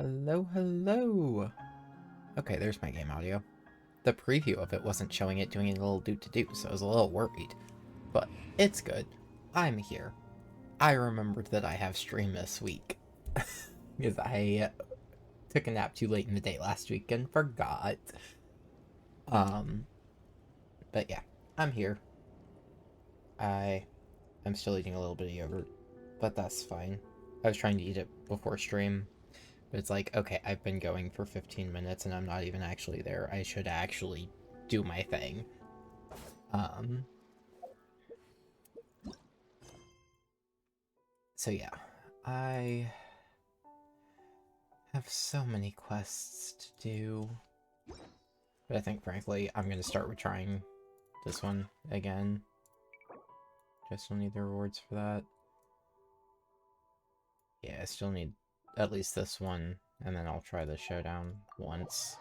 Hello, hello! Okay, there's my game audio. The preview of it wasn't showing it doing a little do-to-do, so I was a little worried. But it's good. I'm here. I remembered that I have stream this week. Because I took a nap too late in the day last week and forgot. Um, but yeah, I'm here. I'm still eating a little bit of yogurt, but that's fine. I was trying to eat it before stream, but it's like, okay, I've been going for 15 minutes and I'm not even actually there. I should actually do my thing. Um, so yeah, I have so many quests to do. But I think, frankly, I'm gonna start with trying this one again. Just still need the rewards for that. Yeah, I still need at least this one, and then I'll try the showdown once.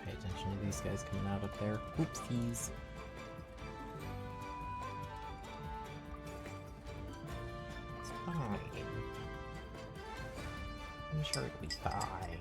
Pay attention to these guys coming out up there. Oopsies. It's fine. I'm sure it'll be fine.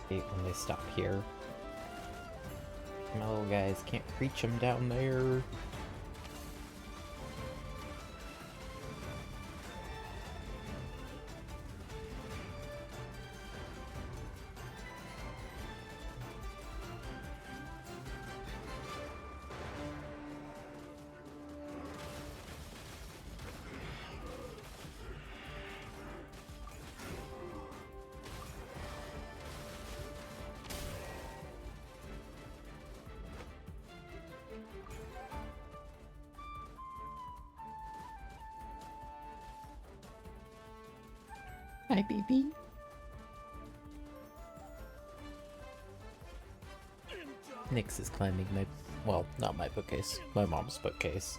hate when they stop here. My little guys can't reach them down there. Hi, baby. Nyx is climbing my... well, not my bookcase. My mom's bookcase.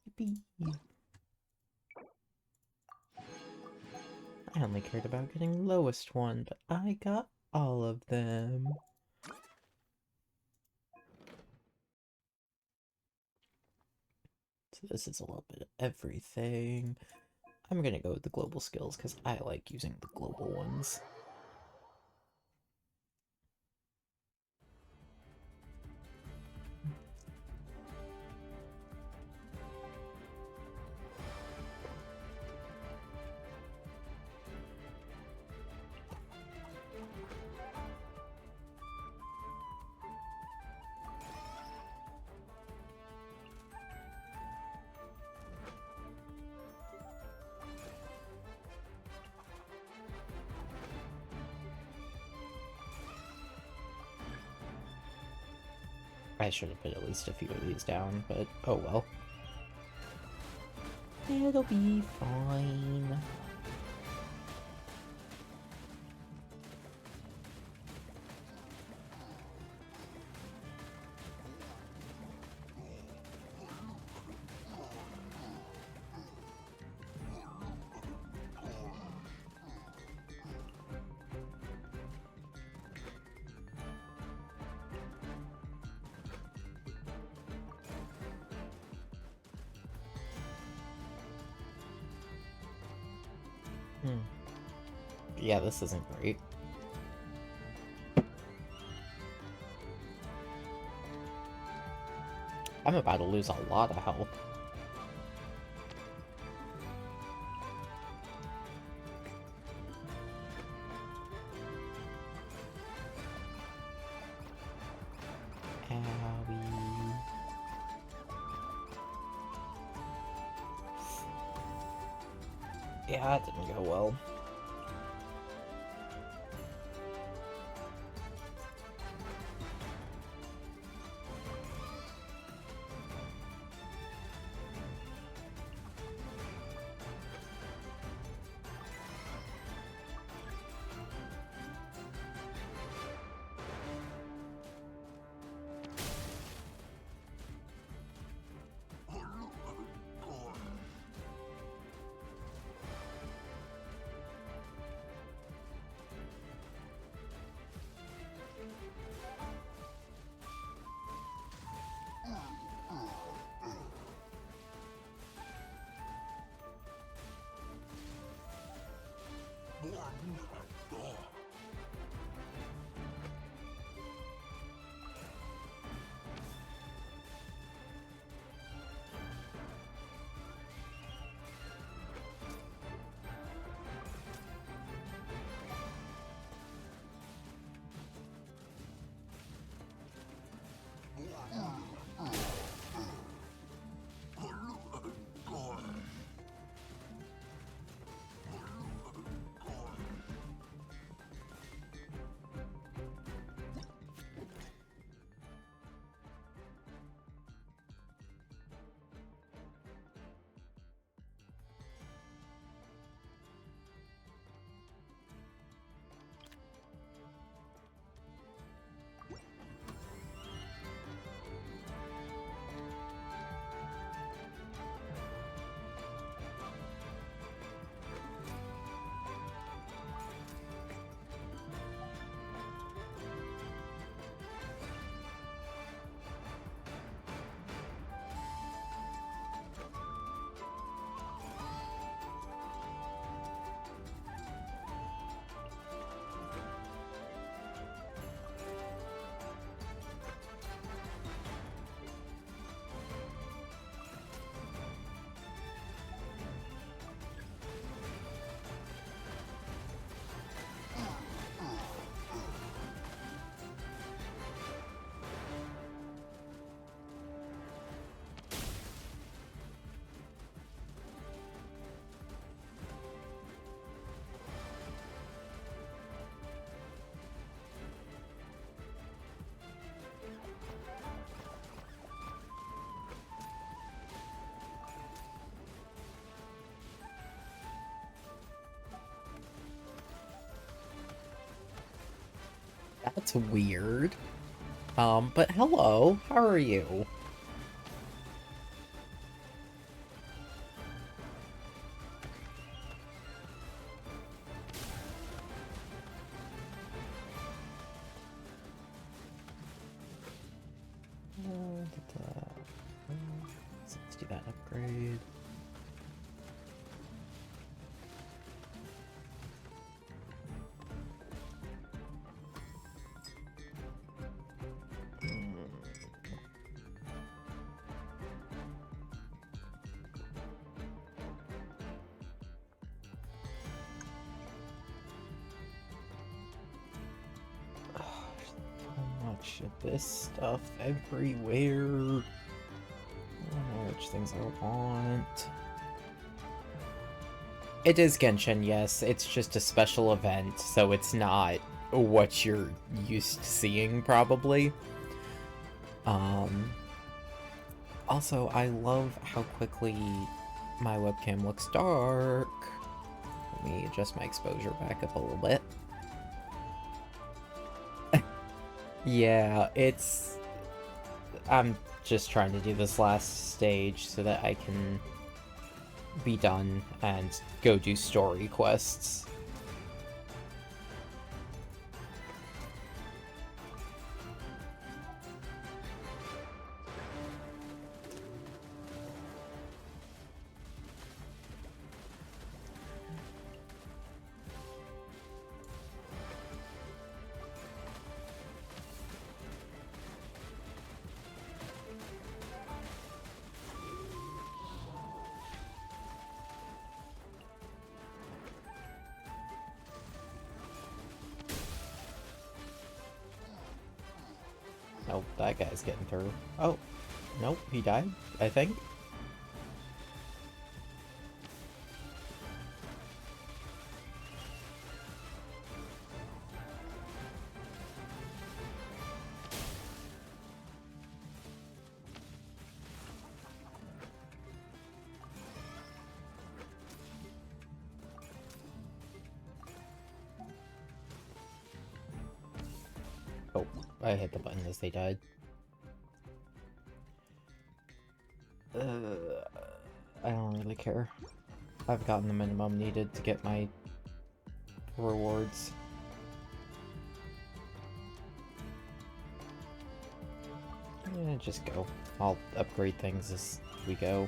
Yippee. I only cared about getting lowest one, but I got all of them. So this is a little bit of everything. I'm gonna go with the global skills because I like using the global ones. I should have put at least a few of these down, but oh well. It'll be fine. Yeah, this isn't great. I'm about to lose a lot of health. Owie. Yeah, that didn't go well. That's weird. But hello, how are you? Let's do that upgrade. Much of this stuff everywhere. I don't know which things I want. It is Genshin, yes. It's just a special event, so it's not what you're used to seeing, probably. Also, I love how quickly my webcam looks dark. Let me adjust my exposure back up a little bit. Yeah, I'm just trying to do this last stage so that I can be done and go do story quests. Nope, that guy's getting through. Oh, nope, he died, I think. Oh, I hit the button as they died. I don't really care. I've gotten the minimum needed to get my rewards. Yeah, just go. I'll upgrade things as we go.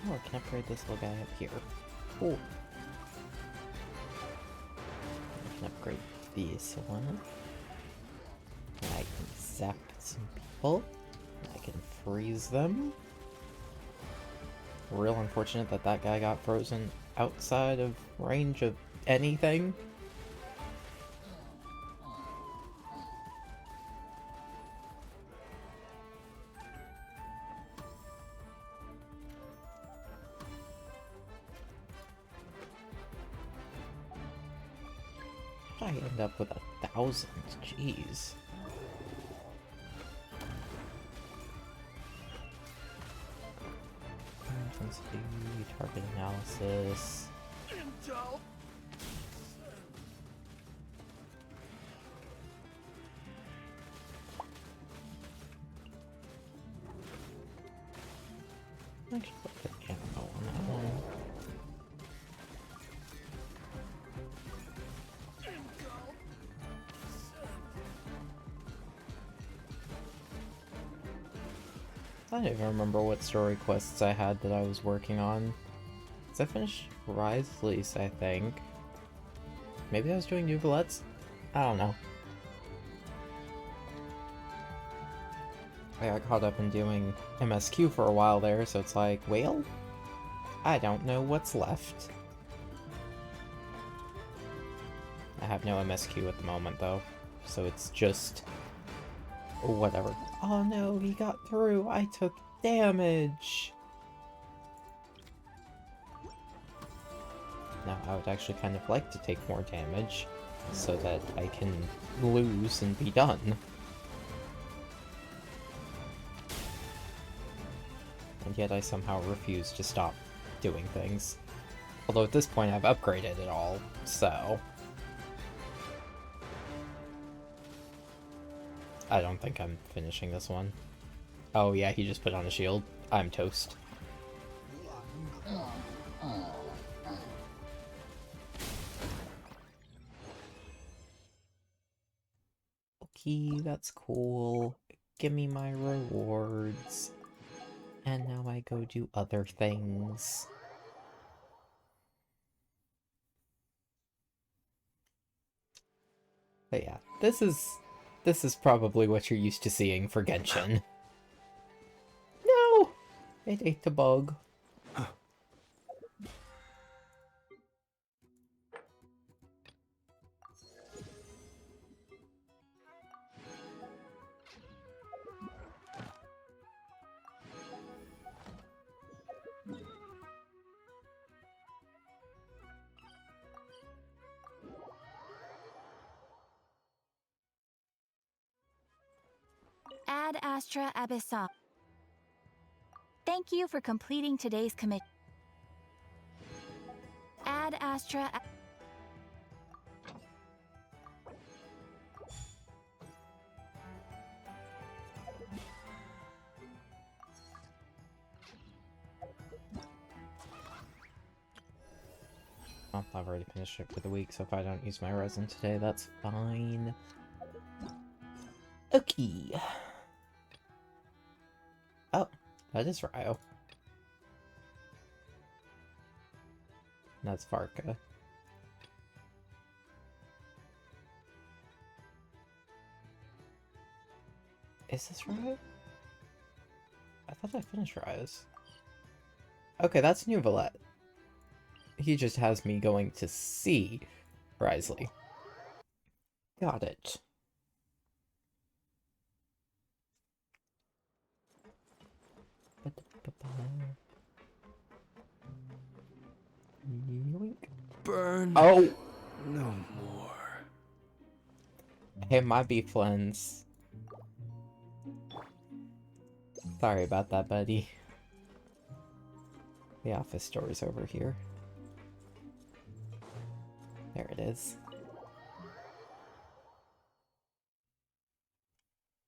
Oh, I can upgrade this little guy up here. Cool. I can upgrade this one. I can zap some people. I can freeze them. Real unfortunate that that guy got frozen outside of range of anything. I end up with 1,000. Jeez. Intensity, target analysis. Intel. Actually, put the ammo on that one. I don't even remember what story quests I had that I was working on. Because I finished Rise Lease, I think. Maybe I was doing Neuvillette's? I don't know. I got caught up in doing MSQ for a while there, so it's like, well, I don't know what's left. I have no MSQ at the moment, though, so it's just whatever. Oh no, he got through! I took damage! Now, I would actually kind of like to take more damage, so that I can lose and be done. And yet I somehow refuse to stop doing things. Although at this point I've upgraded it all, so... I don't think I'm finishing this one. Oh yeah, he just put on a shield. I'm toast. Okay, that's cool. Give me my rewards. And now I go do other things. But yeah, this is probably what you're used to seeing for Genshin. No! It ate the bug. Ad Astra Abyssal. Thank you for completing today's commit. Ad Astra. Oh, I've already finished it for the week, so if I don't use my resin today, that's fine. Okay. Oh, that is Ryo. That's Varka. Is this Ryo? I thought I finished Ryo's. Okay, that's Neuvillette. He just has me going to see Risley. Got it. Burn. Oh! No more. Hey, my beef lens. Sorry about that, buddy. The office door is over here. There it is.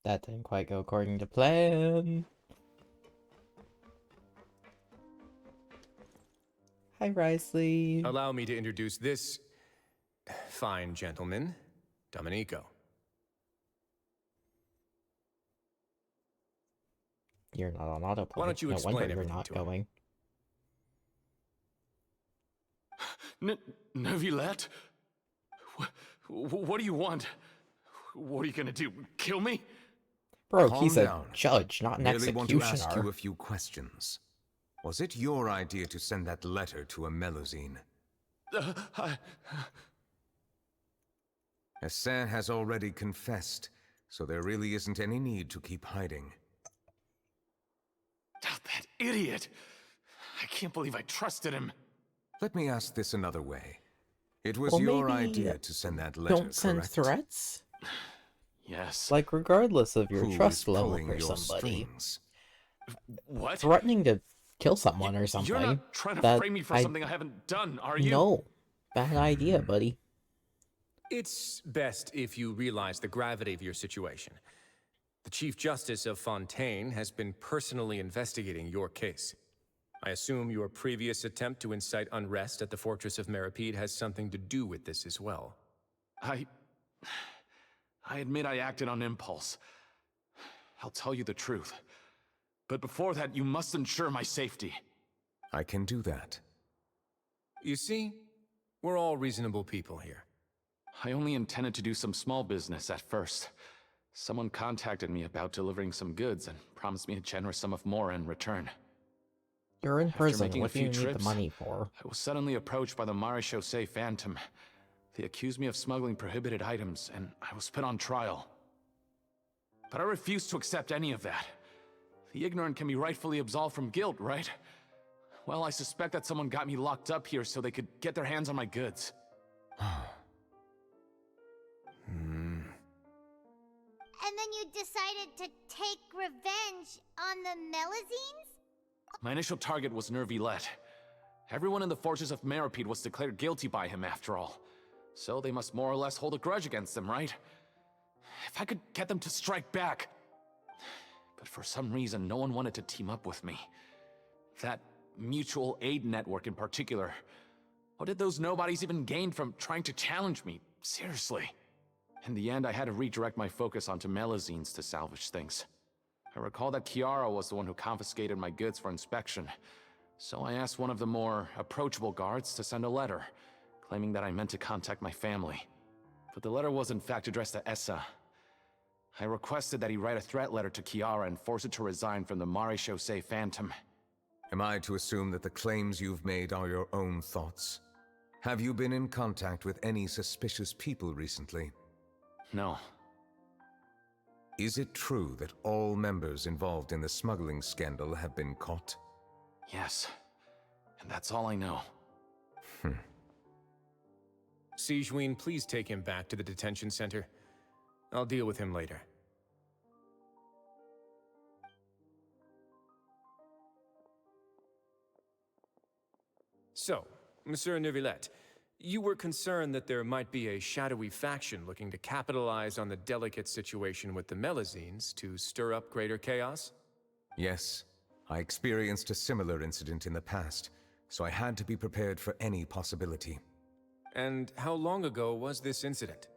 That didn't quite go according to plan. Hi, Risley. Allow me to introduce this fine gentleman, Domenico. You're not on autoplay. Why don't you no explain wonder you're everything not to him? going. Neuvillette? What do you want? What are you gonna do? Kill me? Bro, Calm he's a down. judge, not an Merely want to ask executioner. you a few questions. Was it your idea to send that letter to a Melusine? Hassan has already confessed, so there really isn't any need to keep hiding. That idiot! I can't believe I trusted him. Let me ask this another way. It was Well, your maybe idea to send that letter, Don't send correct? threats? Yes. Like, regardless of your Who trust is level pulling for your somebody. strings? What? Threatening to kill someone or something. You're not trying to that frame me for something I haven't done, are you? No. Bad idea, buddy. It's best if you realize the gravity of your situation. The Chief Justice of Fontaine has been personally investigating your case. I assume your previous attempt to incite unrest at the Fortress of Meripede has something to do with this as well. I admit I acted on impulse. I'll tell you the truth. But before that, you must ensure my safety. I can do that. You see, we're all reasonable people here. I only intended to do some small business at first. Someone contacted me about delivering some goods and promised me a generous sum of more in return. You're in After prison. making a What do few you need the trips, money for? I was suddenly approached by the Marechaussee Phantom. They accused me of smuggling prohibited items, and I was put on trial. But I refused to accept any of that. The ignorant can be rightfully absolved from guilt, right? Well, I suspect that someone got me locked up here so they could get their hands on my goods. And then you decided to take revenge on the Melazines? My initial target was Neuvillette. Everyone in the forces of Meripede was declared guilty by him, after all. So they must more or less hold a grudge against them, right? If I could get them to strike back. But for some reason, no one wanted to team up with me. That mutual aid network in particular. What did those nobodies even gain from trying to challenge me? Seriously. In the end, I had to redirect my focus onto Melazines to salvage things. I recall that Kiara was the one who confiscated my goods for inspection, so I asked one of the more approachable guards to send a letter, claiming that I meant to contact my family. But the letter was in fact addressed to Essa. I requested that he write a threat letter to Kiara and force her to resign from the Marechaussee Phantom. Am I to assume that the claims you've made are your own thoughts? Have you been in contact with any suspicious people recently? No. Is it true that all members involved in the smuggling scandal have been caught? Yes. And that's all I know. Sigewinne, please take him back to the detention center. I'll deal with him later. So, Monsieur Neuvillette, you were concerned that there might be a shadowy faction looking to capitalize on the delicate situation with the Melazines to stir up greater chaos? Yes. I experienced a similar incident in the past, so I had to be prepared for any possibility. And how long ago was this incident?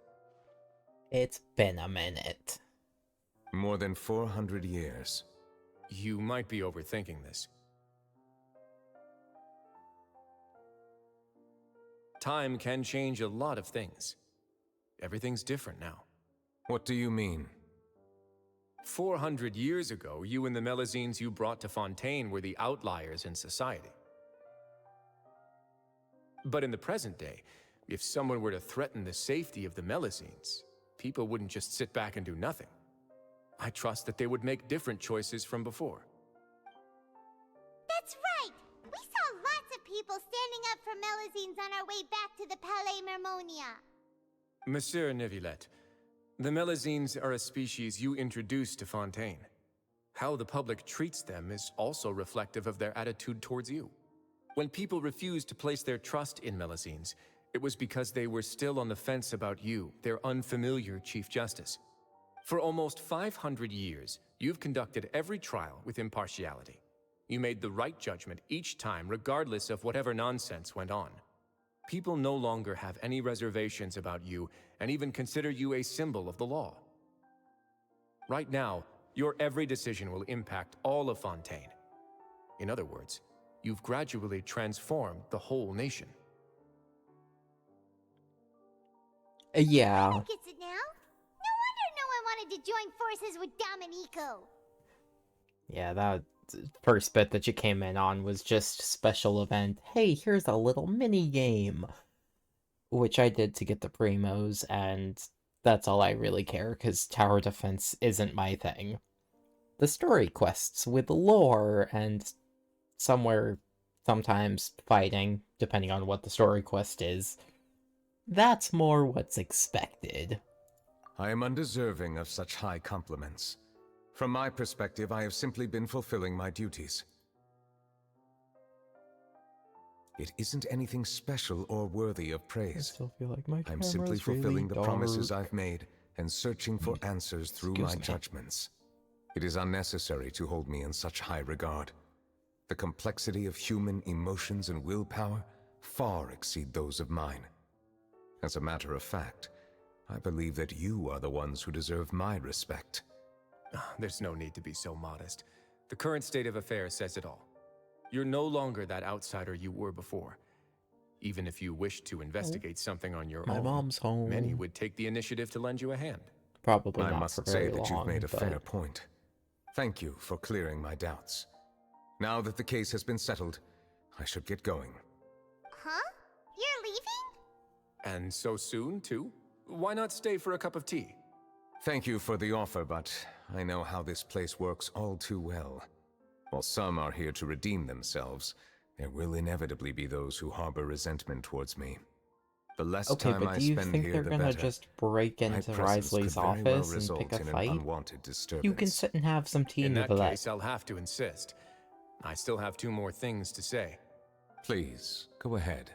It's been a minute. More than 400 years. You might be overthinking this. Time can change a lot of things. Everything's different now. What do you mean? 400 years ago, you and the Melazines you brought to Fontaine were the outliers in society. But in the present day, if someone were to threaten the safety of the Melazines, people wouldn't just sit back and do nothing. I trust that they would make different choices from before. That's right! We saw lots of people standing up for Melazines on our way back to the Palais Mermonia. Monsieur Neuvillette, the Melazines are a species you introduced to Fontaine. How the public treats them is also reflective of their attitude towards you. When people refused to place their trust in Melazines, it was because they were still on the fence about you, their unfamiliar Chief Justice. For almost 500 years, you've conducted every trial with impartiality. You made the right judgment each time, regardless of whatever nonsense went on. People no longer have any reservations about you and even consider you a symbol of the law. Right now, your every decision will impact all of Fontaine. In other words, you've gradually transformed the whole nation. Yeah. I gets it now. No wonder no one wanted to join forces with Domenico. Yeah, that first bit that you came in on was just special event. Hey, here's a little mini game. Which I did to get the primos, and that's all I really care, because tower defense isn't my thing. The story quests with lore and sometimes fighting, depending on what the story quest is, that's more what's expected. I am undeserving of such high compliments. From my perspective, I have simply been fulfilling my duties. It isn't anything special or worthy of I praise. still feel like my I'm simply camera's fulfilling really the promises dark. I've made and searching for answers through Excuse my me. judgments. It is unnecessary to hold me in such high regard. The complexity of human emotions and willpower far exceed those of mine. As a matter of fact, I believe that you are the ones who deserve my respect. There's no need to be so modest. The current state of affairs says it all. You're no longer that outsider you were before. Even if you wished to investigate something on your My own, mom's home. many would take the initiative to lend you a hand. Probably I not for must say very that long, you've made a but fair point. Thank you for clearing my doubts. Now that the case has been settled, I should get going. Huh? You're leaving? And so soon, too? Why not stay for a cup of tea? Thank you for the offer, but I know how this place works all too well. While some are here to redeem themselves, there will inevitably be those who harbor resentment towards me. The less okay, time but I do you spend think here, they're the gonna better. just break My into presence could Risley's very well office and result pick a in an fight? unwanted disturbance. You can sit and have some tea, In that Neuvillette. case, I'll have to insist. I still have 2 more things to say. Please, go ahead.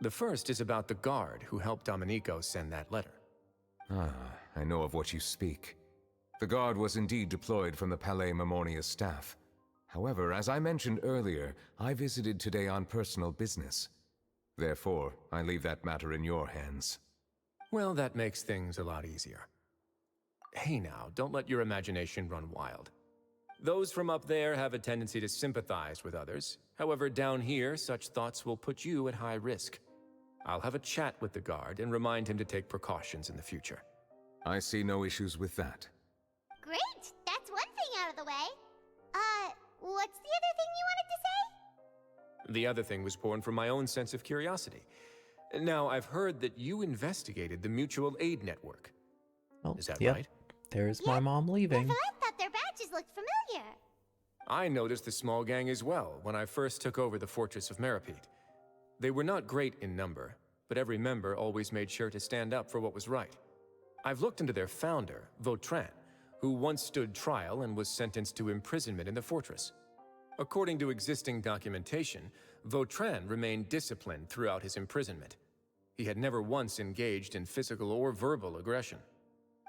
The first is about the guard who helped Domenico send that letter. Ah, I know of what you speak. The guard was indeed deployed from the Palais Memoria's staff. However, as I mentioned earlier, I visited today on personal business. Therefore, I leave that matter in your hands. Well, that makes things a lot easier. Hey now, don't let your imagination run wild. Those from up there have a tendency to sympathize with others. However, down here, such thoughts will put you at high risk. I'll have a chat with the guard and remind him to take precautions in the future. I see no issues with that. Great! That's one thing out of the way. What's the other thing you wanted to say? The other thing was born from my own sense of curiosity. Now, I've heard that you investigated the mutual aid network. Oh, Is that yep. right? There's my mom leaving. Neuvillette thought their badges looked familiar. I noticed the small gang as well when I first took over the Fortress of Meripede. They were not great in number, but every member always made sure to stand up for what was right. I've looked into their founder, Vautrin, who once stood trial and was sentenced to imprisonment in the fortress. According to existing documentation, Vautrin remained disciplined throughout his imprisonment. He had never once engaged in physical or verbal aggression.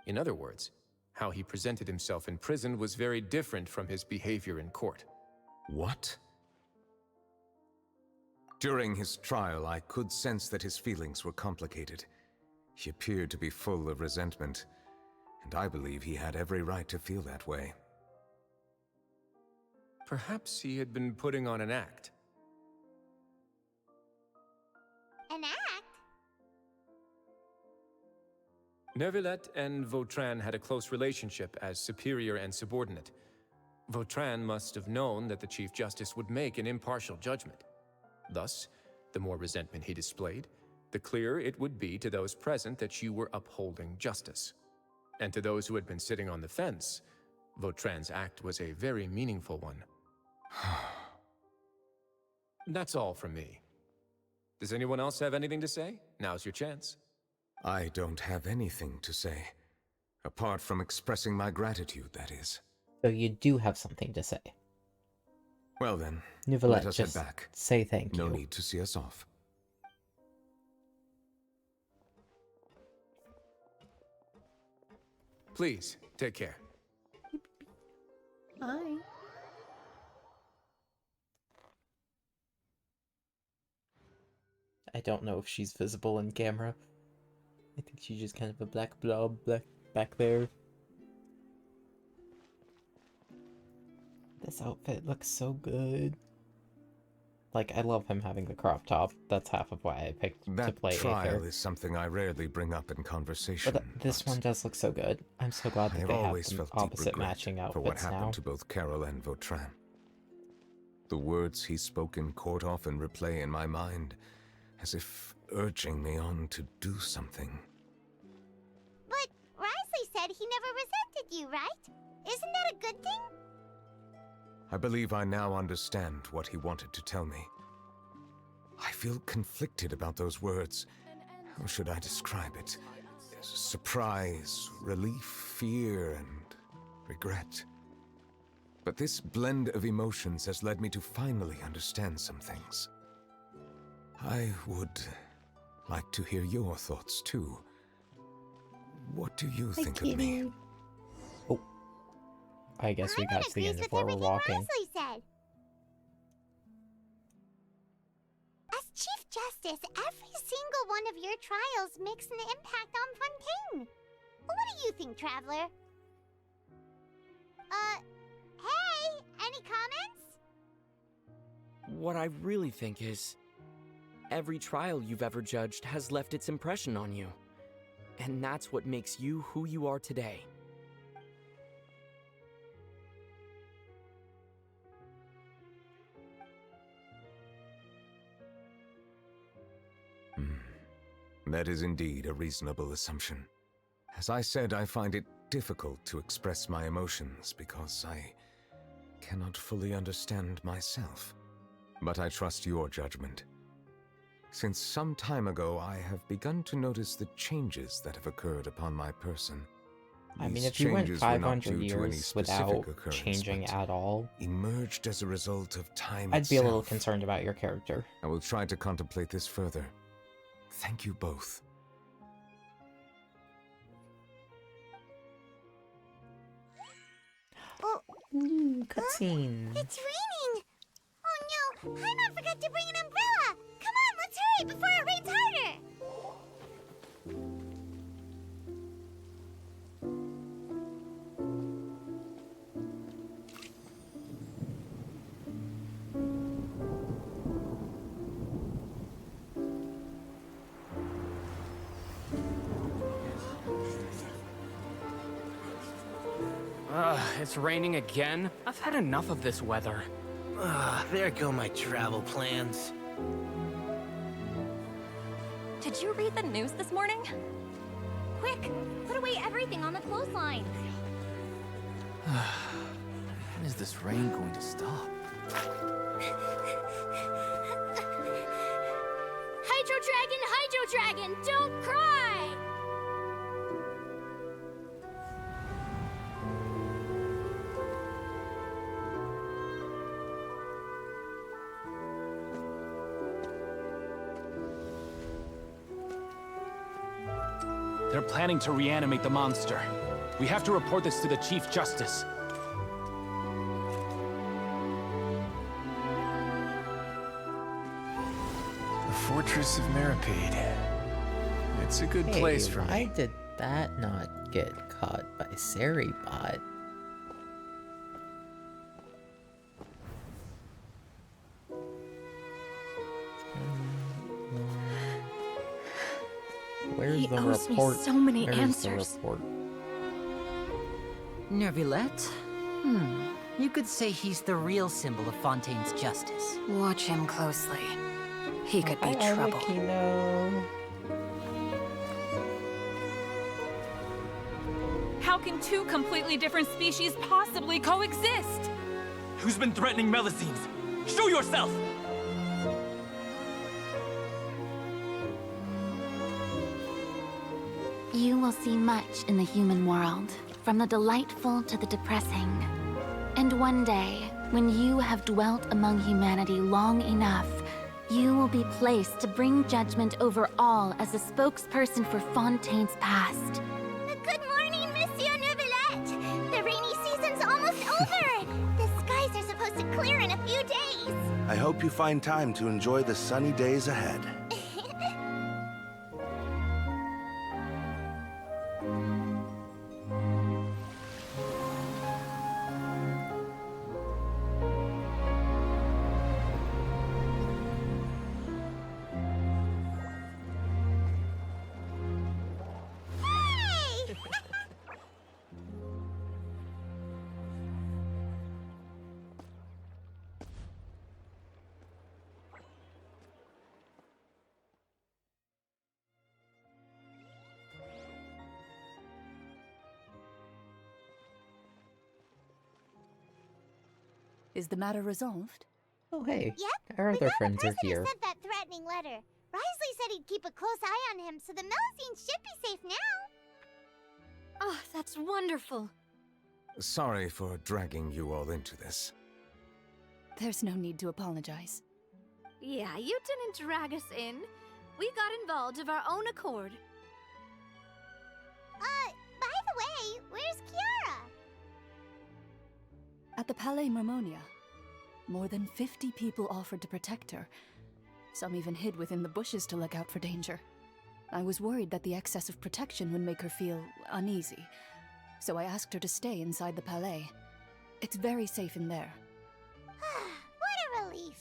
In other words, how he presented himself in prison was very different from his behavior in court. What? During his trial, I could sense that his feelings were complicated. He appeared to be full of resentment, and I believe he had every right to feel that way. Perhaps he had been putting on an act. An act? Neuvillette and Vautrin had a close relationship as superior and subordinate. Vautrin must have known that the Chief Justice would make an impartial judgment. Thus, the more resentment he displayed, the clearer it would be to those present that you were upholding justice. And to those who had been sitting on the fence, Vautrin's act was a very meaningful one. That's all from me. Does anyone else have anything to say? Now's your chance. I don't have anything to say. Apart from expressing my gratitude, that is. So you do have something to say. Well then, let Neuvillette, us just head back. say thank you. No need to see us off. Please, take care. Bye. I don't know if she's visible in camera. I think she's just kind of a black blob back there. This outfit looks so good. Like, I love him having the crop top. That's half of why I picked to That play trial Aether. is something I rarely bring up in conversation. But this one does look so good. I'm so glad that I've they have always the felt deep opposite regret matching for what outfits happened now. to both Carol and Vautrin. The words he spoke in court often replay in my mind, as if urging me on to do something. But Risley said he never resented you, right? Isn't that a good thing? I believe I now understand what he wanted to tell me. I feel conflicted about those words. How should I describe it? Surprise, relief, fear, and regret. But this blend of emotions has led me to finally understand some things. I would like to hear your thoughts too. What do you think of me? Oh. I guess we got to the Agrees end of with where we're everything walking. Risley said. As Chief Justice, every single one of your trials makes an impact on Fontaine. What do you think, Traveler? Hey, any comments? What I really think is, every trial you've ever judged has left its impression on you. And that's what makes you who you are today. That is indeed a reasonable assumption. As I said, I find it difficult to express my emotions because I cannot fully understand myself. But I trust your judgment. Since some time ago, I have begun to notice the changes that have occurred upon my person. I mean, These if you went changes were not 500 due to any years specific without occurrence, changing but at all, emerged as a result of time I'd be a little itself. concerned about your character. I will try to contemplate this further. Thank you both. Oh, Cutscene. it's raining! Oh no, I forgot to bring an umbrella! Come on, let's hurry before it rains harder! It's raining again? I've had enough of this weather. There go my travel plans. Did you read the news this morning? Quick, put away everything on the clothesline. When is this rain going to stop? Hydro Dragon, don't cry! They're planning to reanimate the monster. We have to report this to the Chief Justice. The Fortress of Meripede. It's a good Hey, place for why me. did that not get caught by Seribot? Where's He the owes me report? so many Where's answers. The report? Neuvillette? You could say he's the real symbol of Fontaine's justice. Watch him closely. He could be Hi, trouble. Arlecchino. How can two completely different species possibly coexist? Who's been threatening Melusines? Show yourself! You will see much in the human world, from the delightful to the depressing. And one day, when you have dwelt among humanity long enough, you will be placed to bring judgment over all as a spokesperson for Fontaine's past. Good morning, Monsieur Neuvillette! The rainy season's almost over! The skies are supposed to clear in a few days! I hope you find time to enjoy the sunny days ahead. Hey! Is the matter resolved? Oh, hey. Yep, Our we other got the friends are person who here. sent that threatening letter. Risley said he'd keep a close eye on him, so the Melusines should be safe now. Oh, that's wonderful. Sorry for dragging you all into this. There's no need to apologize. Yeah, you didn't drag us in. We got involved of our own accord. By the way, where's Kiara? At the Palais Mermonia, more than 50 people offered to protect her. Some even hid within the bushes to look out for danger. I was worried that the excess of protection would make her feel uneasy, so I asked her to stay inside the Palais. It's very safe in there. What a relief.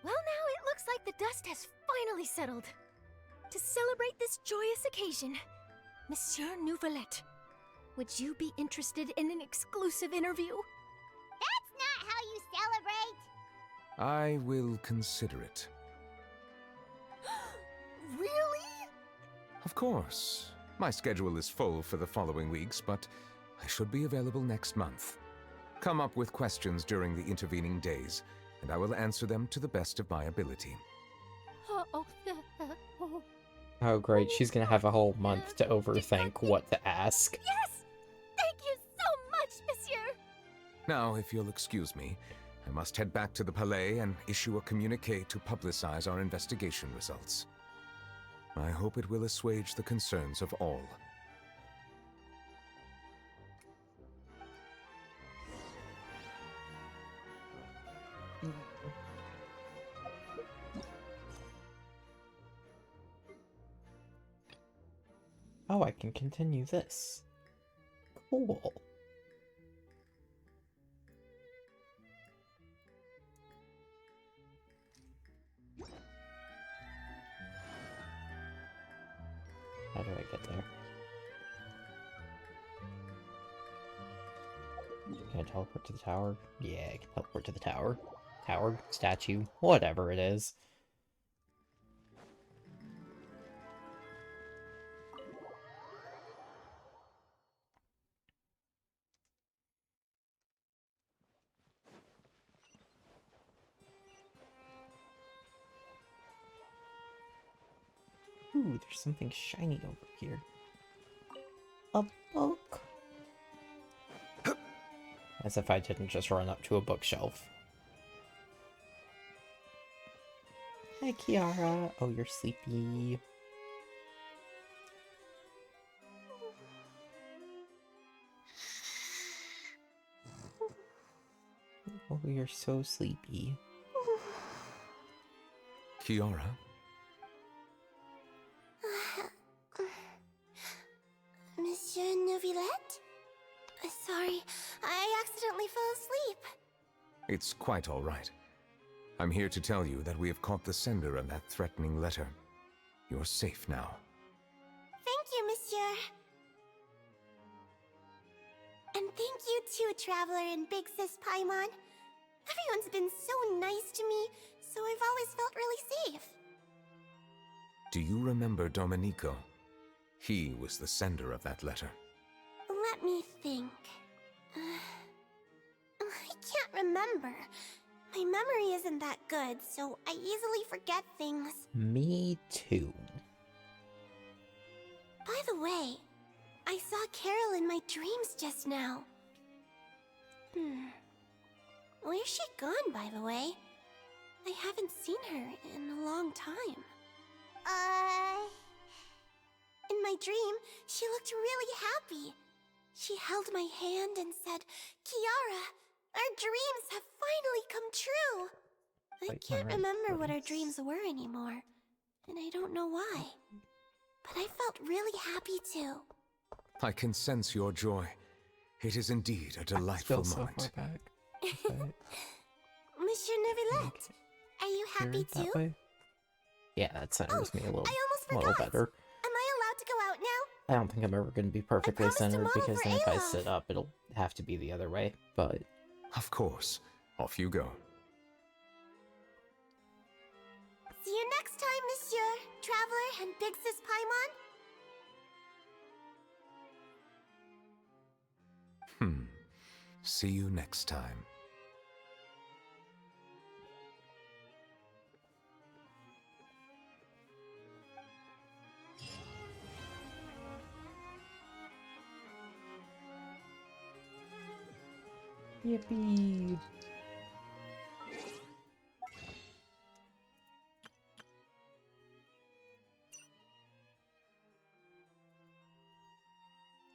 Well, now it looks like the dust has finally settled. To celebrate this joyous occasion, Monsieur Neuvillette, would you be interested in an exclusive interview? That's not how you celebrate! I will consider it. Really? Of course. My schedule is full for the following weeks, but I should be available next month. Come up with questions during the intervening days, and I will answer them to the best of my ability. Oh great, she's gonna have a whole month to overthink what to ask. Yes! Thank you so much, Monsieur! Now, if you'll excuse me, I must head back to the Palais and issue a communique to publicize our investigation results. I hope it will assuage the concerns of all. Oh, I can continue this. Cool. How do I get there? Can I teleport to the tower? Yeah, I can teleport to the tower. Tower, statue, whatever it is. Ooh, there's something shiny over here. A book. As if I didn't just run up to a bookshelf. Hi, Kiara. Oh, you're sleepy. Oh, you're so sleepy. Kiara? Monsieur Neuvillette? Sorry, I accidentally fell asleep. It's quite all right. I'm here to tell you that we have caught the sender of that threatening letter. You're safe now. Thank you, Monsieur. And thank you too, Traveler and Big Sis Paimon. Everyone's been so nice to me, so I've always felt really safe. Do you remember Domenico? He was the sender of that letter. Let me think. I can't remember. My memory isn't that good, so I easily forget things. Me too. By the way, I saw Carol in my dreams just now. Where's she gone, by the way? I haven't seen her in a long time. In my dream, she looked really happy. She held my hand and said, "Kiara, our dreams have finally come true." I can't remember what our dreams were anymore, and I don't know why. But I felt really happy too. I can sense your joy. It is indeed a delightful moment. So far back. Monsieur Neuvillette, are you happy too? Way? Yeah, that centers me a little forgot. better. Am I allowed to go out now? I don't think I'm ever going to be perfectly centered because then if I sit up, it'll have to be the other way, but... Of course. Off you go. See you next time, Monsieur, Traveler, and Big Sis Paimon. See you next time. Yippee!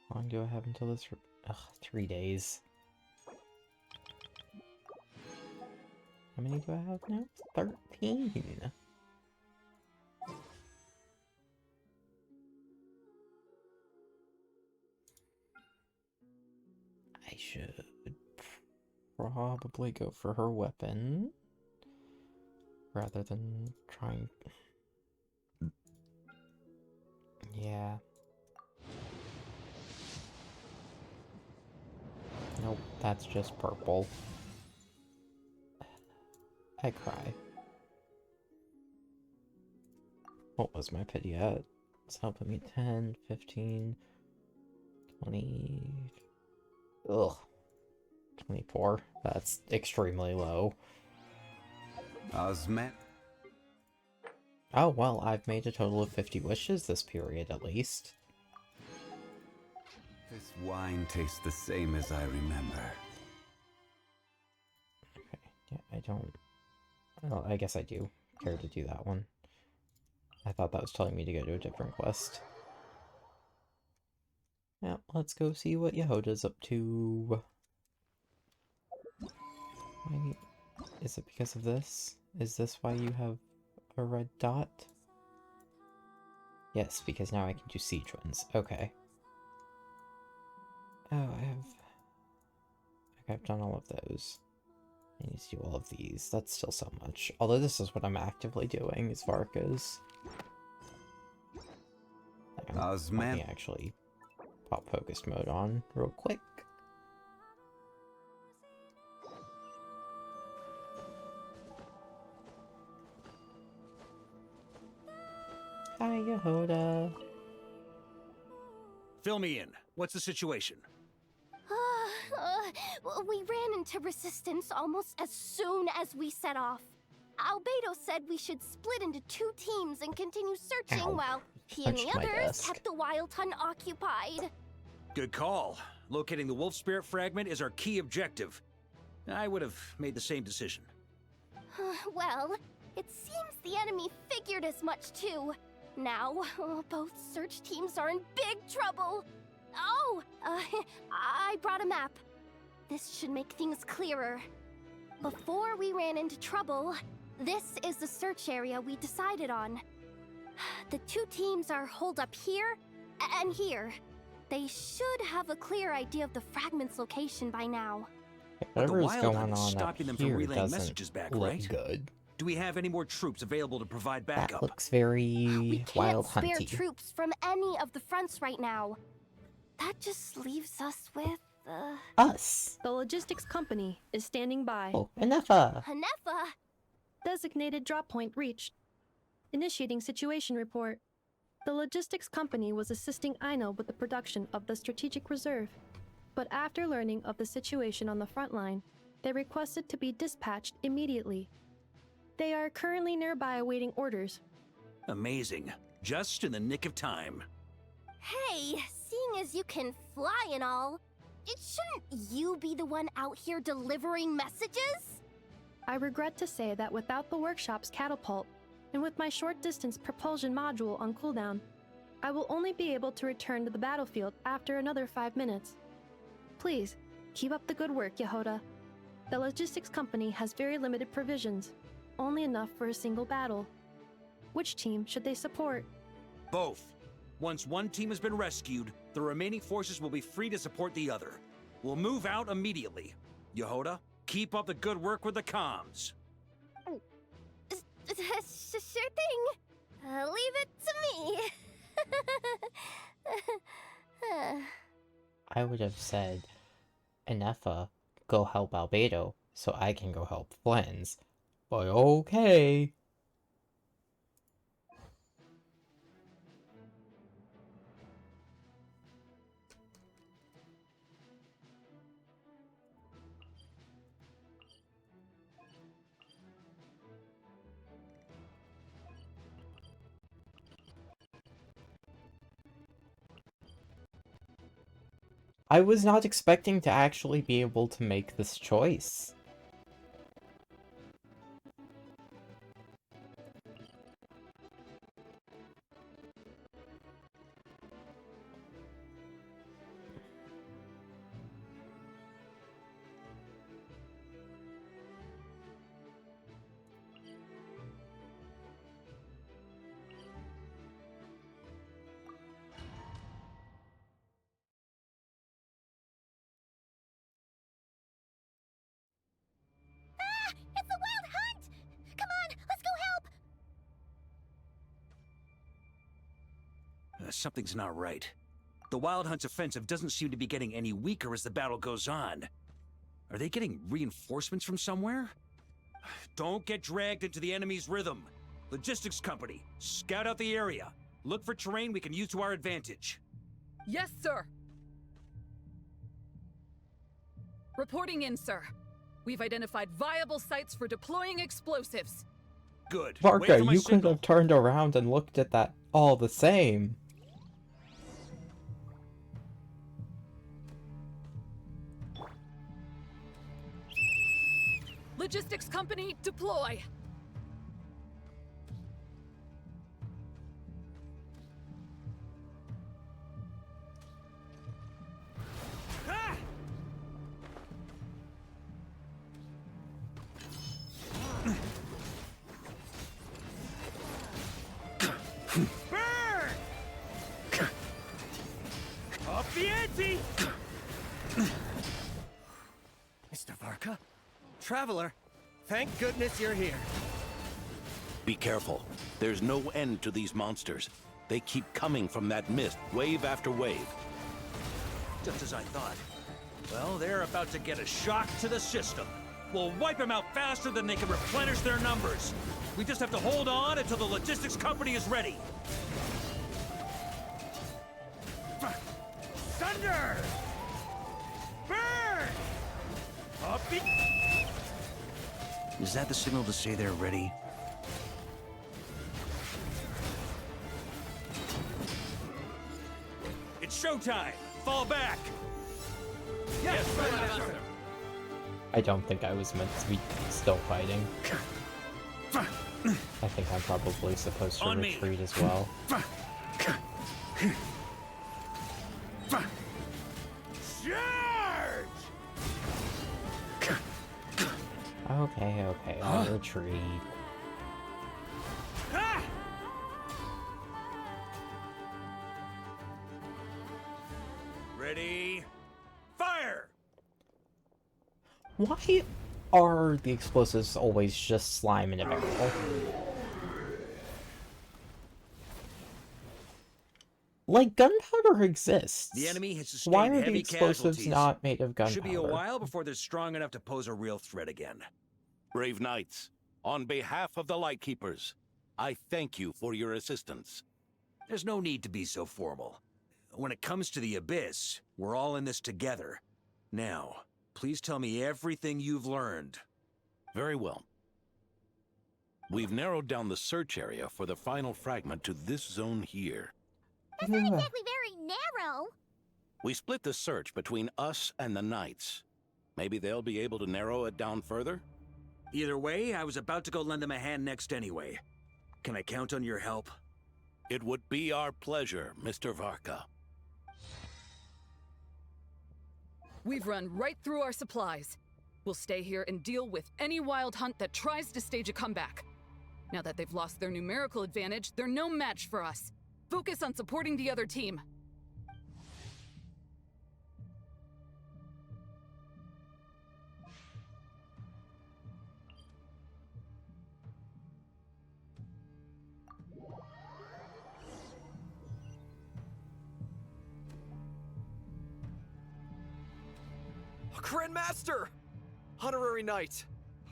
How long do I have until this? 3 days. How many do I have now? 13! I should probably go for her weapon rather than trying. Yeah. Nope, that's just purple. I cry. What was my pity at? It's helping me 10, 15, 20... Ugh. 24. That's extremely low. Osman. Oh, well, I've made a total of 50 wishes this period, at least. This wine tastes the same as I remember. Okay, yeah, I don't... Well, I guess I do care to do that one. I thought that was telling me to go to a different quest. Yeah, let's go see what Yehoda's up to. Is it because of this? Is this why you have a red dot? Yes, because now I can do siege ones. Okay. Oh, I've done all of those. I need to do all of these. That's still so much. Although this is what I'm actively doing, is Varka's. Let me actually pop focused mode on real quick. Hi, Yehoda. Fill me in. What's the situation? We ran into resistance almost as soon as we set off. Albedo said we should split into 2 teams and continue searching while he and the others kept the Wild Hunt occupied. Good call. Locating the Wolf Spirit fragment is our key objective. I would have made the same decision. Well, it seems the enemy figured as much too. Now, both search teams are in big trouble. Oh, I brought a map. This should make things clearer. Before we ran into trouble, this is the search area we decided on. The 2 teams are holed up here and here. They should have a clear idea of the fragment's location by now. Whatever's going on stopping them from here relaying doesn't messages back, look right? good. Do we have any more troops available to provide backup? That looks very Wild Can't spare Hunty. troops from any of the fronts right now. That just leaves us with us. The logistics company is standing by. Oh, Hanefa. Hanefa. Designated drop point reached. Initiating situation report. The logistics company was assisting Aino with the production of the strategic reserve, but after learning of the situation on the front line, they requested to be dispatched immediately. They are currently nearby awaiting orders. Amazing. Just in the nick of time. Hey, seeing as you can fly and all, shouldn't you be the one out here delivering messages? I regret to say that without the workshop's catapult, and with my short-distance propulsion module on cooldown, I will only be able to return to the battlefield after another 5 minutes. Please, keep up the good work, Yehoda. The logistics company has very limited provisions, only enough for a single battle. Which team should they support? Both. Once one team has been rescued, the remaining forces will be free to support the other. We'll move out immediately. Yehoda, keep up the good work with the comms. Sure thing. Leave it to me. I would have said, Hanefa, go help Albedo, so I can go help Flens. But okay. I was not expecting to actually be able to make this choice. Something's not right. The Wild Hunt's offensive doesn't seem to be getting any weaker as the battle goes on. Are they getting reinforcements from somewhere? Don't get dragged into the enemy's rhythm. Logistics company, scout out the area. Look for terrain we can use to our advantage. Yes, sir. Reporting in, sir. We've identified viable sites for deploying explosives. Good. Varka, you could have turned around and looked at that all the same. Logistics company, deploy. Up the ante! Mr. Varka? Traveler, thank goodness you're here. Be careful. There's no end to these monsters. They keep coming from that mist, wave after wave. Just as I thought. Well, they're about to get a shock to the system. We'll wipe them out faster than they can replenish their numbers. We just have to hold on until the logistics company is ready. Thunder! Burn! Up the... Is that the signal to say they're ready? It's showtime! Fall back! Yes, Master! I don't think I was meant to be still fighting. I think I'm probably supposed to retreat as well. Charge! Okay, I'll retreat. Ready? Fire! Why are the explosives always just slime in a barrel? Like, gunpowder exists. The enemy has sustained Why are heavy the explosives casualties. not made of gunpowder? Should be a while before they're strong enough to pose a real threat again. Brave knights, on behalf of the Lightkeepers, I thank you for your assistance. There's no need to be so formal. When it comes to the Abyss, we're all in this together. Now, please tell me everything you've learned. Very well. We've narrowed down the search area for the final fragment to this zone here. That's not exactly very narrow. We split the search between us and the Knights. Maybe they'll be able to narrow it down further? Either way, I was about to go lend them a hand next anyway. Can I count on your help? It would be our pleasure, Mr. Varka. We've run right through our supplies. We'll stay here and deal with any wild hunt that tries to stage a comeback. Now that they've lost their numerical advantage, they're no match for us. Focus on supporting the other team. Grandmaster! Honorary Knight!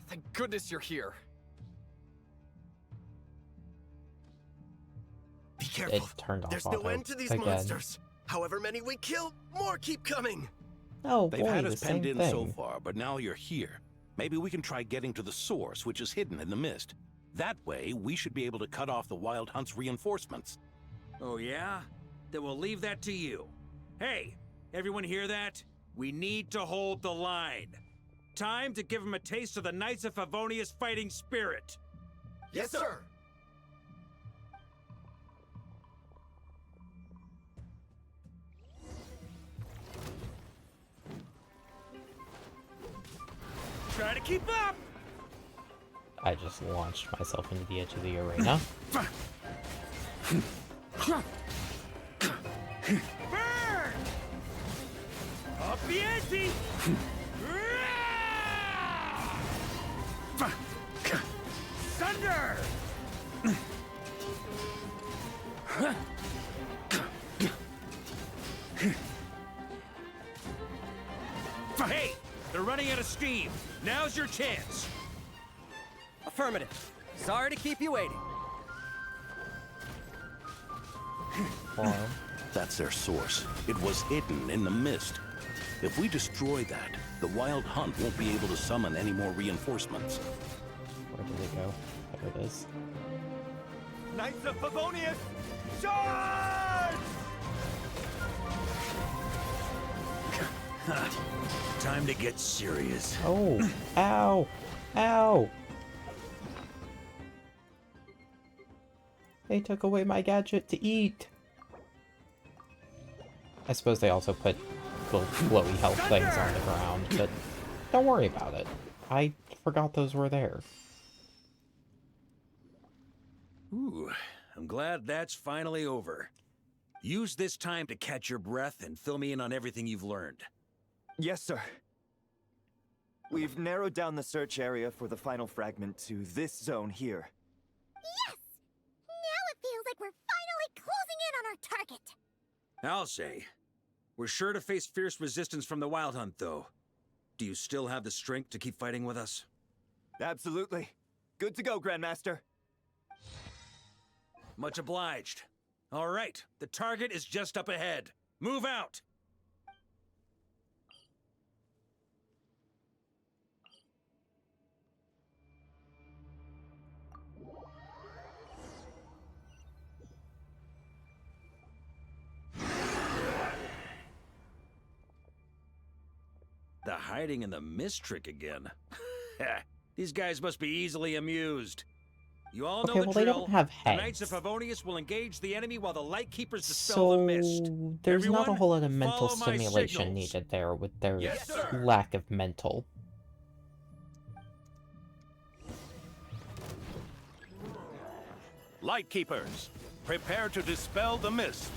Thank goodness you're here. Be careful. It turned off There's no end to these again. monsters. However many we kill, more keep coming. Oh, They've boy, had the us penned same in so thing. far, but now you're here. Maybe we can try getting to the source, which is hidden in the mist. That way, we should be able to cut off the Wild Hunt's reinforcements. Oh yeah? Then we'll leave that to you. Hey, everyone hear that? We need to hold the line. Time to give them a taste of the Knights of Favonia's fighting spirit. Yes, sir. Try to keep up! I just launched myself into the edge of the arena. Burn! Up the ante! Thunder! of steam. Now's your chance. Affirmative. Sorry to keep you waiting. That's their source. It was hidden in the mist. If we destroy that, the Wild Hunt won't be able to summon any more reinforcements. Where did it go? There it is. Knights of Favonius, charge! Time to get serious. Oh, ow, ow. They took away my gadget to eat. I suppose they also put little glowy health things on the ground, but don't worry about it. I forgot those were there. Ooh, I'm glad that's finally over. Use this time to catch your breath and fill me in on everything you've learned. Yes, sir. We've narrowed down the search area for the final fragment to this zone here. Yes! Now it feels like we're finally closing in on our target. I'll say. We're sure to face fierce resistance from the Wild Hunt, though. Do you still have the strength to keep fighting with us? Absolutely. Good to go, Grandmaster. Much obliged. All right, the target is just up ahead. Move out! The hiding in the mist trick again. These guys must be easily amused. You all know Okay, the well, drill. they don't have The Knights heads. of Favonius will engage the enemy while the Lightkeepers dispel the mist. So there's not a Everyone, whole lot of mental follow my stimulation signals. needed there with their Yes, sir. lack of mental. Lightkeepers, prepare to dispel the mist.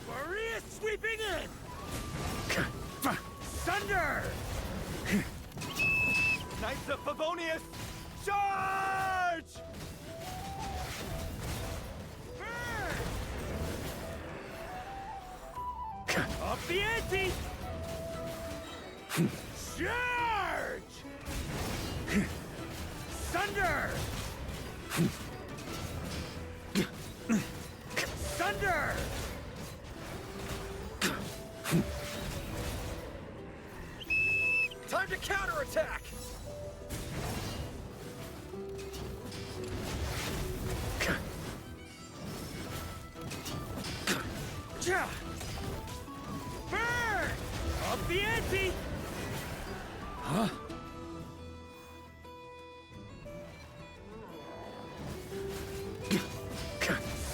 Maria sweeping in! Thunder! Knights of Favonius, charge! Up the ante! Charge! Thunder! Thunder! Time to counterattack! Ja! Burn! Up the ante! Huh?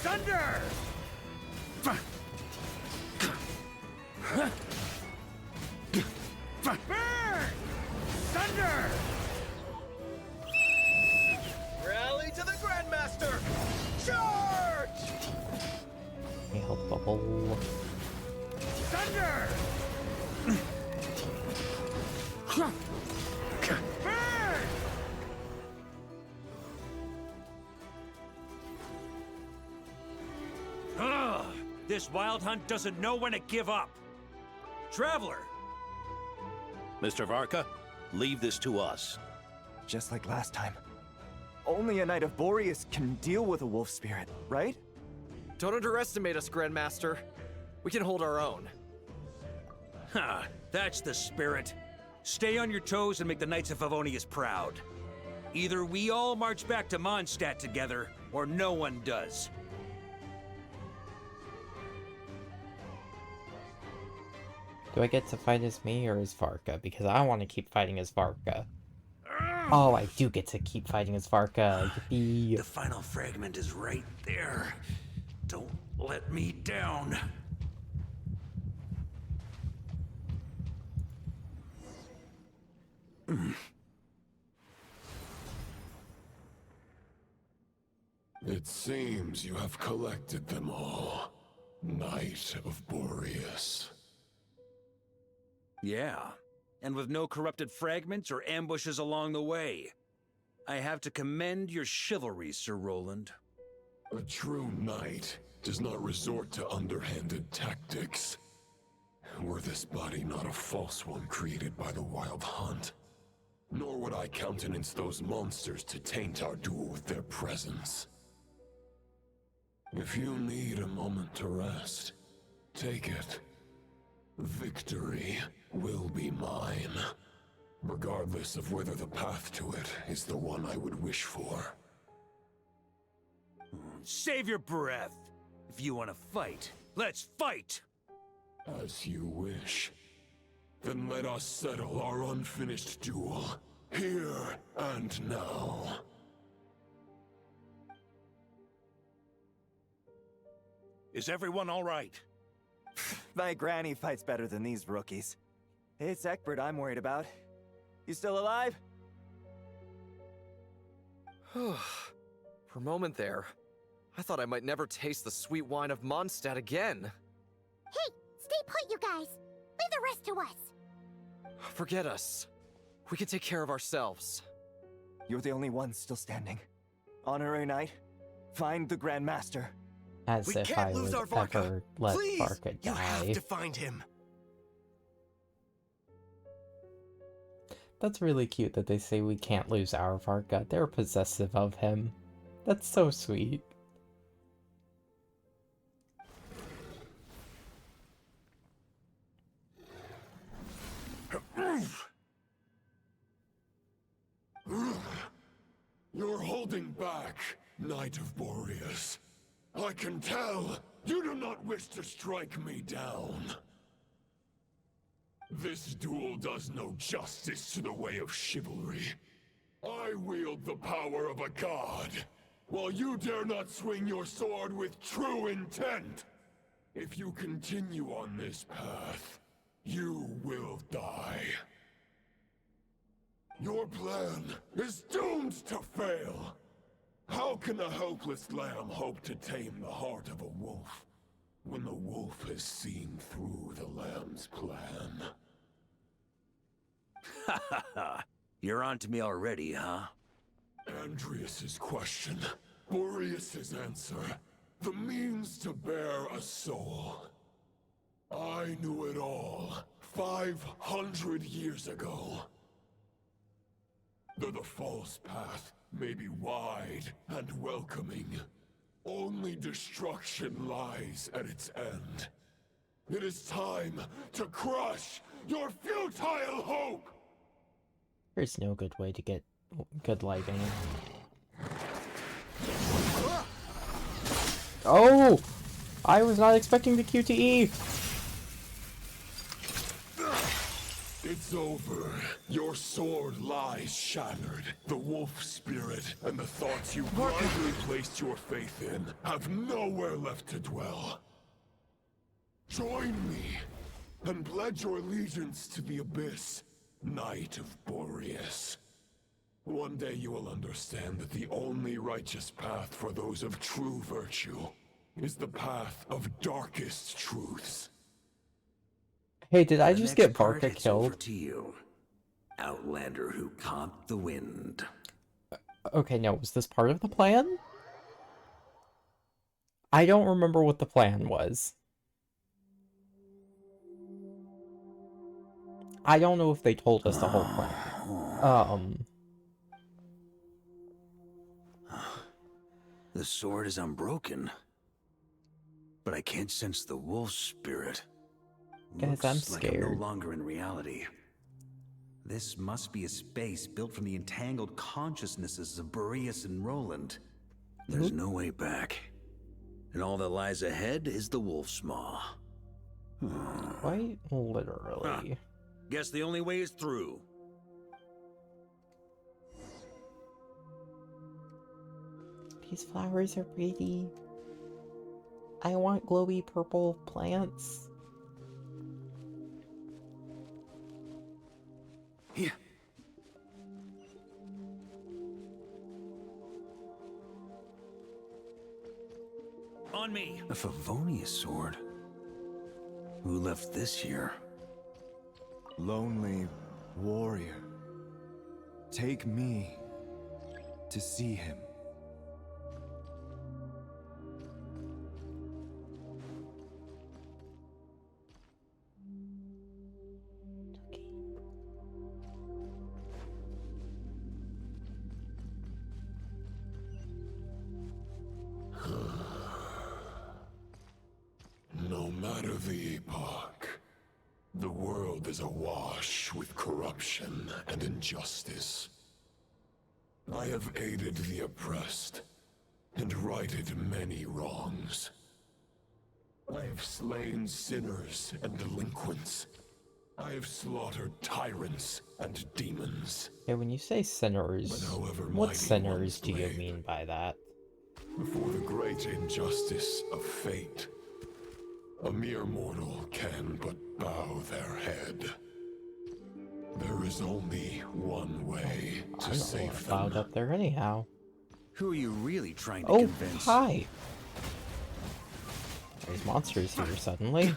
Thunder! Burn! Thunder! Rally to the Grandmaster! Charge! Let me help bubble. Thunder! Burn! Ugh, this Wild Hunt doesn't know when to give up. Traveler! Mr. Varka, leave this to us. Just like last time. Only a Knight of Boreas can deal with a wolf spirit, right? Don't underestimate us, Grandmaster. We can hold our own. Ha! That's the spirit. Stay on your toes and make the Knights of Favonius proud. Either we all march back to Mondstadt together, or no one does. Do I get to fight as me or as Varka? Because I want to keep fighting as Varka. Oh, I do get to keep fighting as Varka. Yippee. The final fragment is right there. Don't let me down. It seems you have collected them all, Knight of Boreas. Yeah, and with no corrupted fragments or ambushes along the way. I have to commend your chivalry, Sir Roland. A true knight does not resort to underhanded tactics. were this body not a false one created by the Wild Hunt. Nor would I countenance those monsters to taint our duel with their presence. If you need a moment to rest, take it. Victory will be mine, regardless of whether the path to it is the one I would wish for. Save your breath. If you want to fight, let's fight! As you wish. Then let us settle our unfinished duel, here and now. Is everyone all right? My granny fights better than these rookies. It's Egbert I'm worried about. You still alive? For a moment there, I thought I might never taste the sweet wine of Mondstadt again. Hey, stay put, you guys. Leave the rest to us. Forget us. We can take care of ourselves. You're the only one still standing. Honorary Knight, find the Grand Master. As We if can't I lose would our Varka. ever let Please, Varka you have die. to find him. That's really cute that they say we can't lose our Varka. They're possessive of him. That's so sweet. You're holding back, Knight of Boreas. I can tell you do not wish to strike me down. This duel does no justice to the way of chivalry. I wield the power of a god, while you dare not swing your sword with true intent. If you continue on this path, you will die. Your plan is doomed to fail. How can a helpless lamb hope to tame the heart of a wolf, when the wolf has seen through the lamb's plan? Ha ha ha! You're on to me already, huh? Andreas's question, Boreas's answer, the means to bear a soul. I knew it all 500 years ago. Though the false path may be wide and welcoming, only destruction lies at its end. It is time to crush your futile hope! There's no good way to get good lighting. Oh! I was not expecting the QTE! It's over. Your sword lies shattered. The wolf spirit and the thoughts you blindly placed your faith in have nowhere left to dwell. Join me and pledge your allegiance to the abyss, Knight of Boreas. One day you will understand that the only righteous path for those of true virtue is the path of darkest truths. Hey, did I The just next get part, Varka it's over killed? to you, Outlander who caught the wind. Okay, no, was this part of the plan? I don't remember what the plan was. I don't know if they told us the whole plan. The sword is unbroken, but I can't sense the wolf spirit. Guys, I'm Looks like I'm no scared. longer in reality. This must be a space built from the entangled consciousnesses of Boreas and Roland. There's no way back. And all that lies ahead is the wolf's maw. Quite literally. Guess the only way is through. These flowers are pretty. I want glowy purple plants. Yeah. On me. A Favonius sword. Who left this here? Lonely warrior. Take me to see him. the epoch, the world is awash with corruption and injustice. I have aided the oppressed and righted many wrongs. I have slain sinners and delinquents. I have slaughtered tyrants and demons. Okay, when you say sinners, what sinners do you mean by that? For the great injustice of fate, a mere mortal can but bow their head. There is only one way to save them. Cloud up there anyhow. Who are you really trying to convince? Oh, hi! There's monsters here suddenly.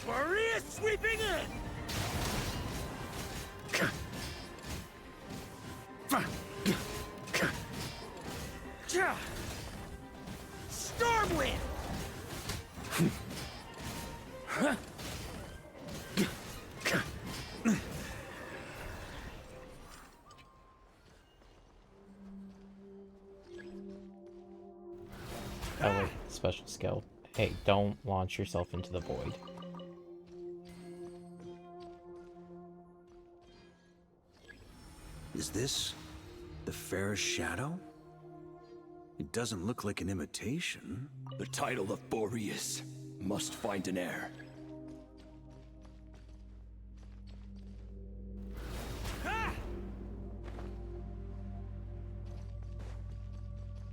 Maria sweeping in! Stormwind! Oh wait, special skill. Hey, don't launch yourself into the void. Is this the fairest shadow? It doesn't look like an imitation. The title of Boreas must find an heir.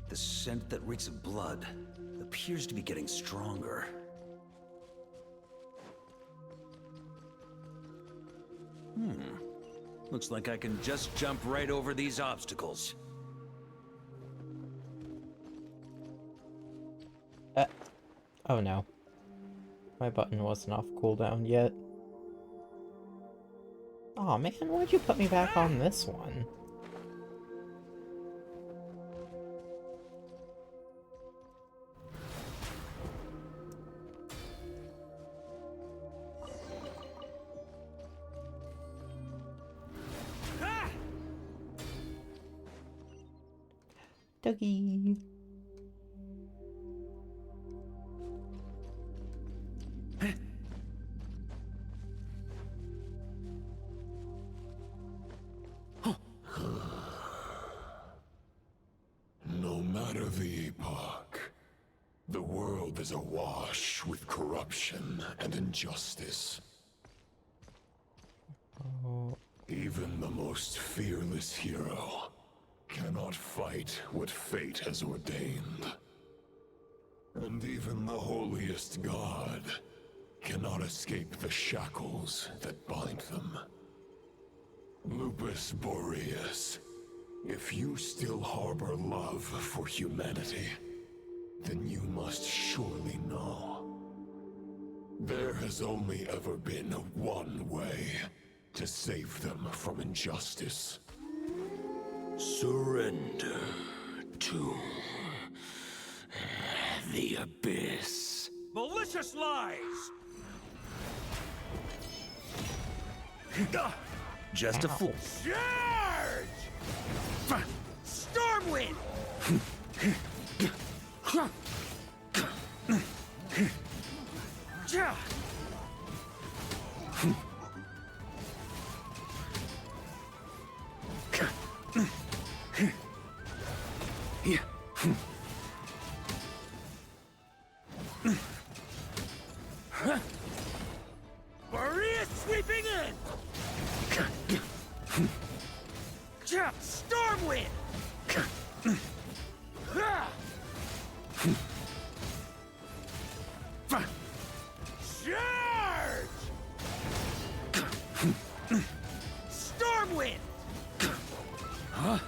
The scent that reeks of blood appears to be getting stronger. Looks like I can just jump right over these obstacles. Oh no. My button wasn't off cooldown yet. Aw man, why'd you put me back on this one? Dougie. No matter the epoch, the world is awash with corruption and injustice. Even the most fearless hero cannot fight what fate has ordained. And even the holiest god cannot escape the shackles that bind them. Lupus Boreas, if you still harbor love for humanity, then you must surely know. There has only ever been one way to save them from injustice. Surrender to the abyss. Malicious lies! Just a fool. Charge! Stormwind! Maria sweeping in! Stormwind! Charge! Stormwind! Huh?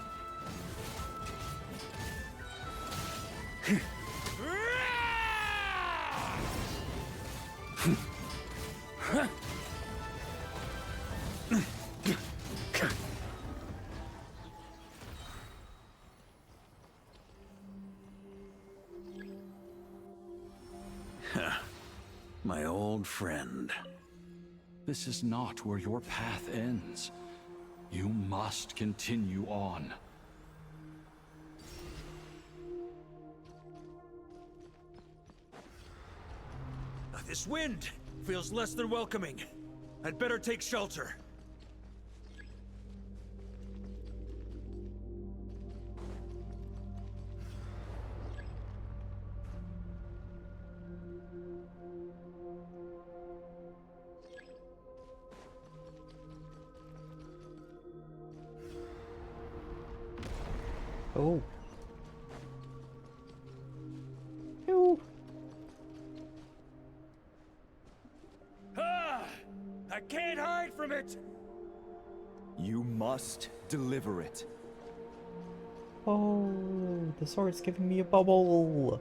My old friend. This is not where your path ends. You must continue on. This wind feels less than welcoming. I'd better take shelter. Oh. No. I can't hide from it! You must deliver it. Oh, the sword's giving me a bubble.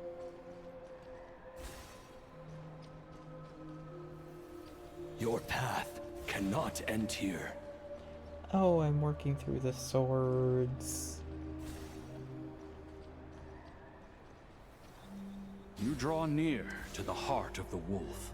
Your path cannot end here. Oh, I'm working through the swords. You draw near to the heart of the wolf.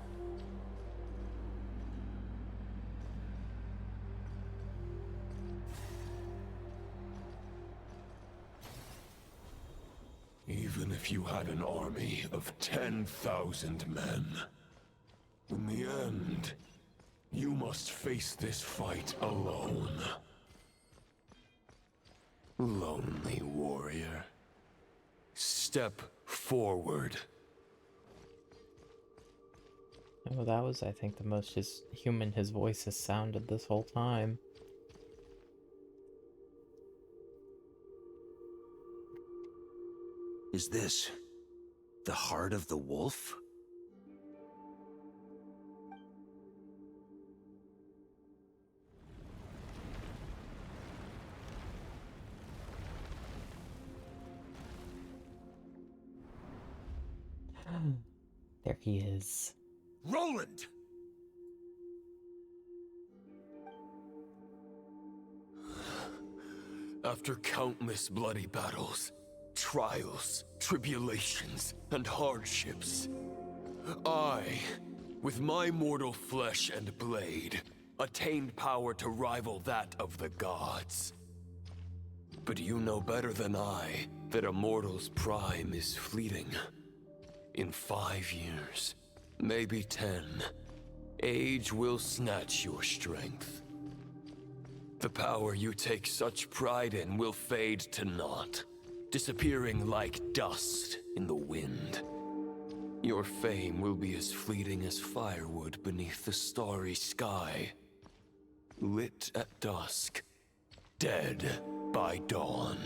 Even if you had an army of 10,000 men, in the end, you must face this fight alone. Lonely warrior. Step forward. Oh, that was, I think, the most human his voice has sounded this whole time. Is this the heart of the wolf? There he is. Roland! After countless bloody battles, trials, tribulations, and hardships, I, with my mortal flesh and blade, attained power to rival that of the gods. But you know better than I that a mortal's prime is fleeting. In 5 years, maybe 10, age will snatch your strength. The power you take such pride in will fade to naught, disappearing like dust in the wind. Your fame will be as fleeting as firewood beneath the starry sky, lit at dusk, dead by dawn,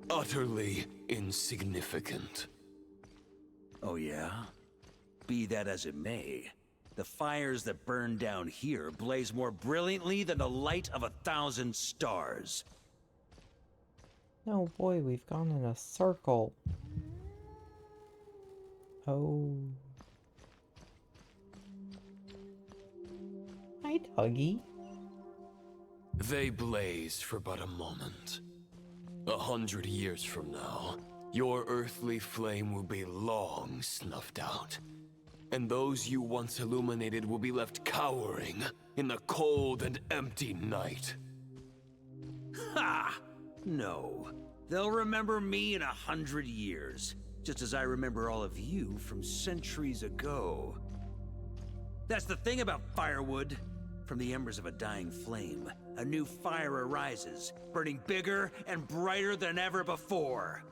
utterly insignificant. Oh yeah? Be that as it may, the fires that burn down here blaze more brilliantly than the light of 1,000 stars. Oh boy, we've gone in a circle. Oh. Hi, Tuggy. They blaze for but a moment. 100 years from now, your earthly flame will be long snuffed out. And those you once illuminated will be left cowering in the cold and empty night. Ha! No. They'll remember me in 100 years, just as I remember all of you from centuries ago. That's the thing about firewood. From the embers of a dying flame, a new fire arises, burning bigger and brighter than ever before.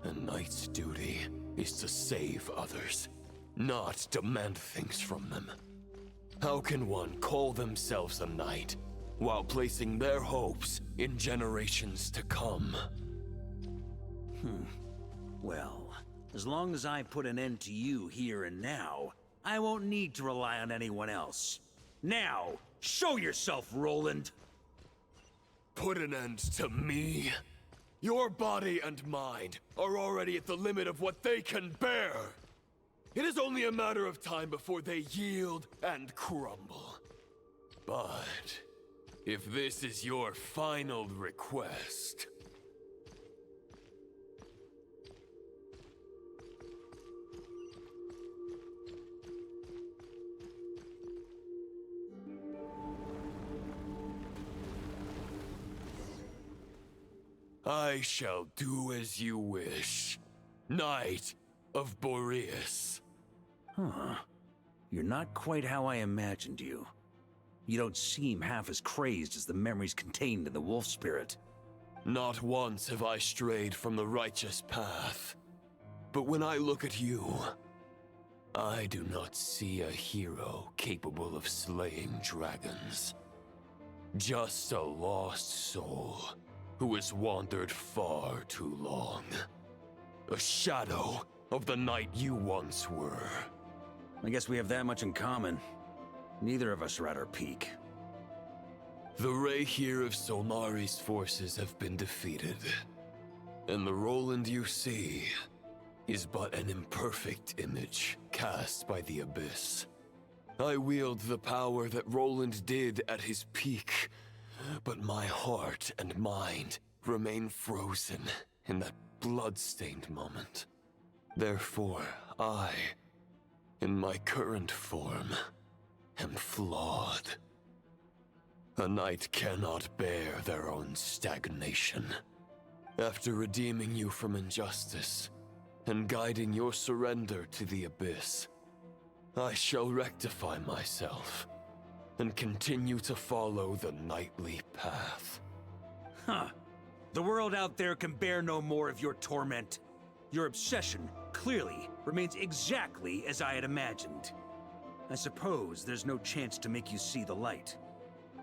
A knight's duty is to save others, not demand things from them. How can one call themselves a knight while placing their hopes in generations to come? Well, as long as I put an end to you here and now, I won't need to rely on anyone else. Now, show yourself, Roland! Put an end to me? Your body and mind are already at the limit of what they can bear. It is only a matter of time before they yield and crumble. But if this is your final request... I shall do as you wish, Knight of Boreas. Huh. You're not quite how I imagined you. You don't seem half as crazed as the memories contained in the wolf spirit. Not once have I strayed from the righteous path. But when I look at you, I do not see a hero capable of slaying dragons. Just a lost soul who has wandered far too long. A shadow of the knight you once were. I guess we have that much in common. Neither of us are at our peak. The Rayhir of Solmari's forces have been defeated. And the Roland you see is but an imperfect image cast by the Abyss. I wield the power that Roland did at his peak, but my heart and mind remain frozen in that blood-stained moment. Therefore, I, in my current form, am flawed. A knight cannot bear their own stagnation. After redeeming you from injustice and guiding your surrender to the Abyss, I shall rectify myself and continue to follow the knightly path. Huh. The world out there can bear no more of your torment. Your obsession, clearly, remains exactly as I had imagined. I suppose there's no chance to make you see the light.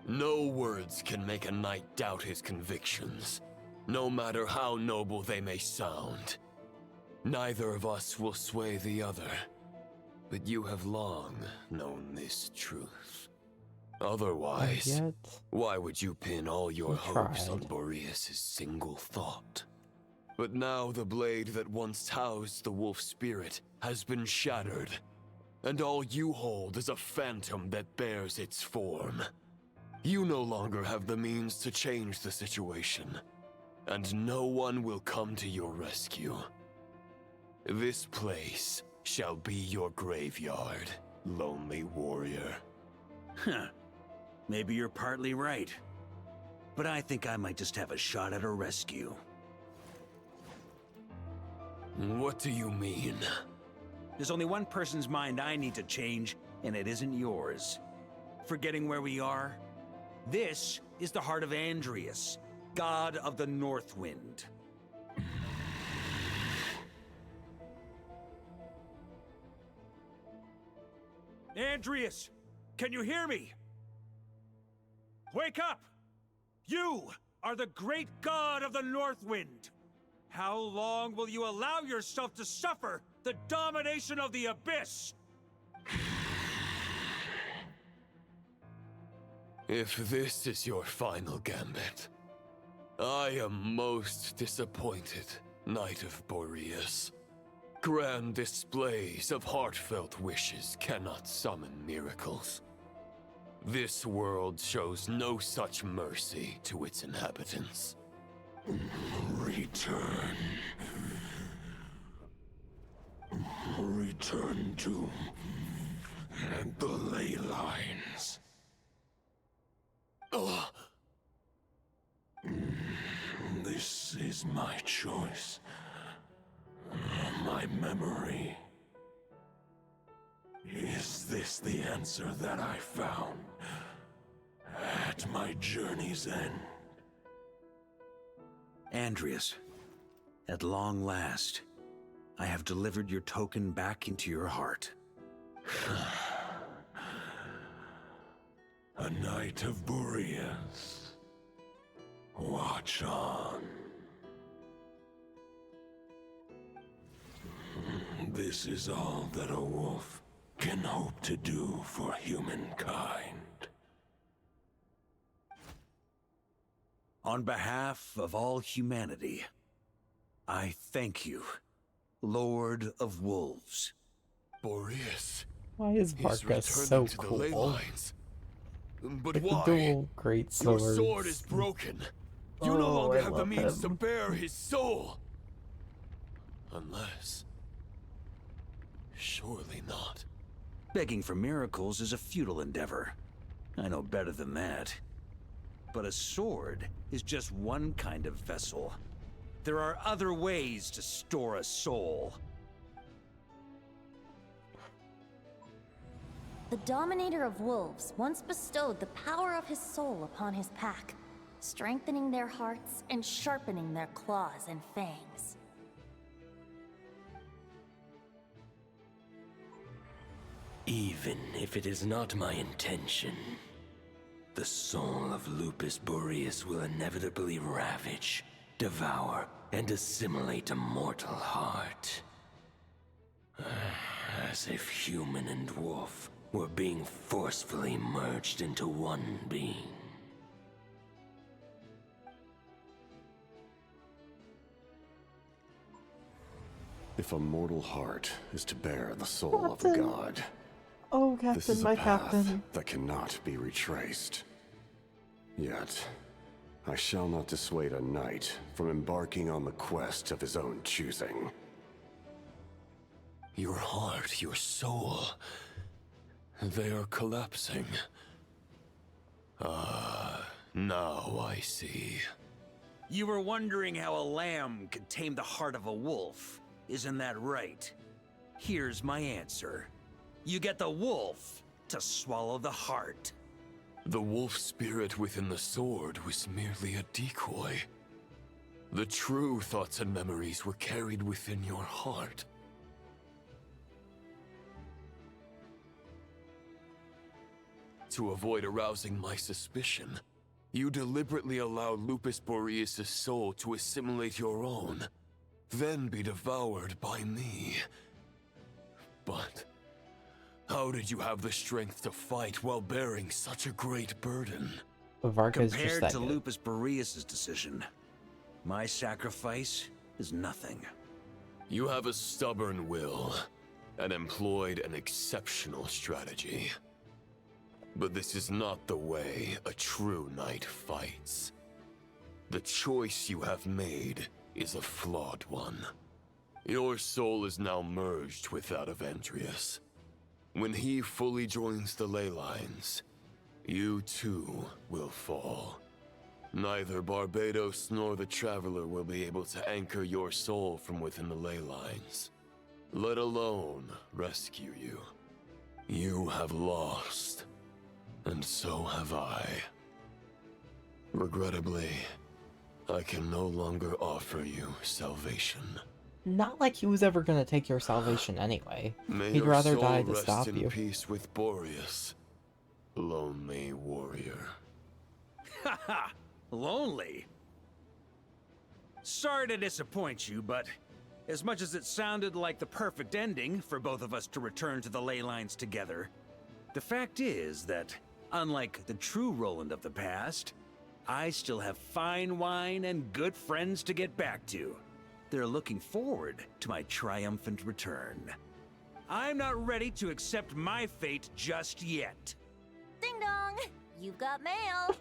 No words can make a knight doubt his convictions, no matter how noble they may sound. Neither of us will sway the other, but you have long known this truth. Otherwise, why would you pin all your hopes on Boreas' single thought? But now the blade that once housed the wolf spirit has been shattered, and all you hold is a phantom that bears its form. You no longer have the means to change the situation, and no one will come to your rescue. This place shall be your graveyard, lonely warrior. Huh. Maybe you're partly right. But I think I might just have a shot at a rescue. What do you mean? There's only one person's mind I need to change, and it isn't yours. Forgetting where we are? This is the heart of Andrias, god of the North Wind. Andrias! Can you hear me? Wake up! You are the great god of the North Wind! How long will you allow yourself to suffer the domination of the Abyss? If this is your final gambit, I am most disappointed, Knight of Boreas. Grand displays of heartfelt wishes cannot summon miracles. This world shows no such mercy to its inhabitants. Return. Return to the ley lines. This is my choice. My memory. Is this the answer that I found at my journey's end? Andrias, at long last, I have delivered your token back into your heart. A Knight of Boreas. Watch on. This is all that a wolf can hope to do for humankind. On behalf of all humanity, I thank you, Lord of Wolves. Boreas. Why is Varka so cool? But Like why? the dual great Your swords. sword is broken. You no longer have the means to bear his soul. Unless... surely not. Begging for miracles is a futile endeavor. I know better than that. But a sword is just one kind of vessel. There are other ways to store a soul. The Dominator of Wolves once bestowed the power of his soul upon his pack, strengthening their hearts and sharpening their claws and fangs. Even if it is not my intention, the soul of Lupus Boreas will inevitably ravage, devour, and assimilate a mortal heart. As if human and wolf were being forcefully merged into one being. If a mortal heart is to bear the soul of a god, oh, this is a path that cannot be retraced. Yet, I shall not dissuade a knight from embarking on the quest of his own choosing. Your heart, your soul... they are collapsing. Now I see. You were wondering how a lamb could tame the heart of a wolf, isn't that right? Here's my answer. You get the wolf to swallow the heart. The wolf spirit within the sword was merely a decoy. The true thoughts and memories were carried within your heart. To avoid arousing my suspicion, you deliberately allowed Lupus Boreas' soul to assimilate your own, then be devoured by me. But how did you have the strength to fight while bearing such a great burden? Varka is just Compared that to good. Lupus Boreas' decision, my sacrifice is nothing. You have a stubborn will, and employed an exceptional strategy. But this is not the way a true knight fights. The choice you have made is a flawed one. Your soul is now merged with that of Andreas. When he fully joins the ley lines, you too will fall. Neither Barbados nor the Traveler will be able to anchor your soul from within the ley lines, let alone rescue you. You have lost. And so have I. Regrettably, I can no longer offer you salvation. Not like he was ever gonna take your salvation anyway. May He'd your rather soul die to rest stop in you. peace with Boreas, lonely warrior. Haha! Lonely? Sorry to disappoint you, but as much as it sounded like the perfect ending for both of us to return to the ley lines together, the fact is that, unlike the true Roland of the past, I still have fine wine and good friends to get back to. They're looking forward to my triumphant return. I'm not ready to accept my fate just yet. Ding dong! You've got mail!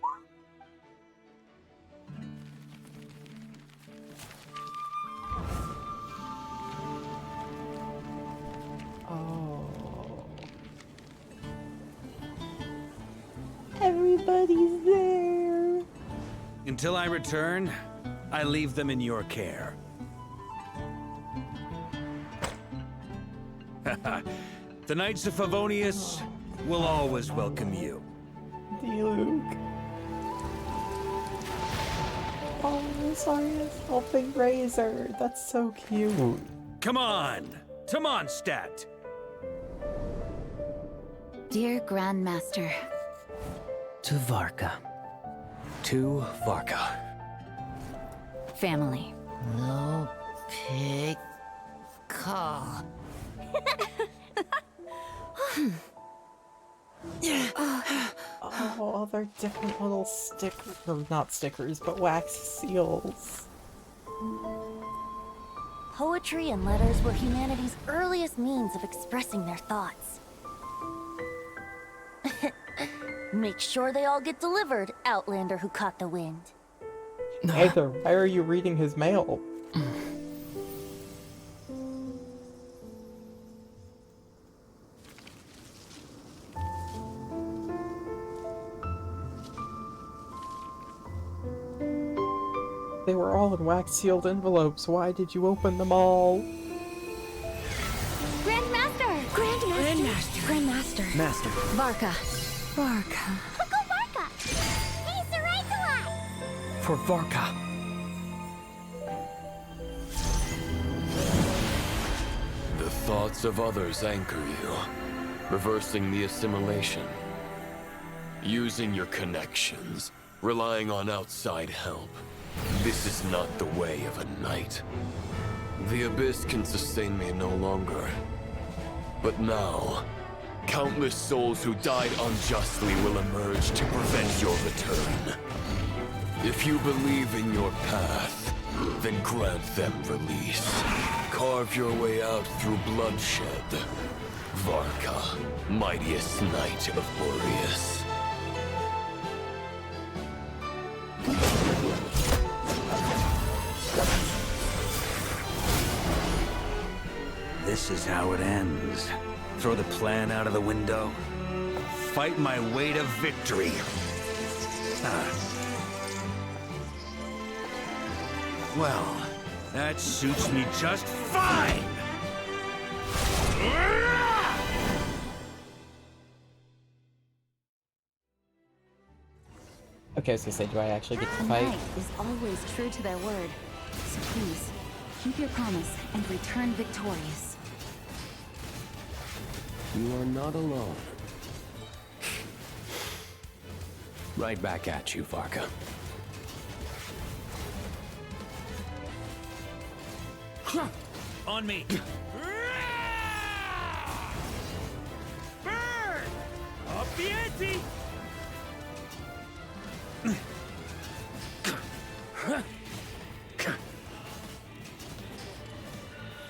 Oh. Everybody's there. Until I return, I leave them in your care. The Knights of Favonius will always welcome you. Luke. Oh, sorry, it's helping Razor. That's so cute. Come on! To Mondstadt! Dear Grandmaster. To Varka. To Varka. Family. No pig call. Oh, they're different little stickers, or not stickers, but wax seals. Poetry and letters were humanity's earliest means of expressing their thoughts. Make sure they all get delivered, Outlander who caught the wind. Aether, why are you reading his mail? They were all in wax-sealed envelopes. Why did you open them all? Grandmaster! Grandmaster! Master. Varka. Uncle Varka! He's the right one! For Varka. The thoughts of others anchor you, reversing the assimilation. Using your connections, relying on outside help. This is not the way of a knight. The Abyss can sustain me no longer. But now, countless souls who died unjustly will emerge to prevent your return. If you believe in your path, then grant them release. Carve your way out through bloodshed. Varka, mightiest knight of Boreas. This is how it ends. Throw the plan out of the window. Fight my way to victory. Well, that suits me just fine! Okay, I was gonna say, do I actually get to A fight? knight is always true to their word. So please, keep your promise and return victorious. You are not alone. Right back at you, Varka. On me! Burn! Up the ante!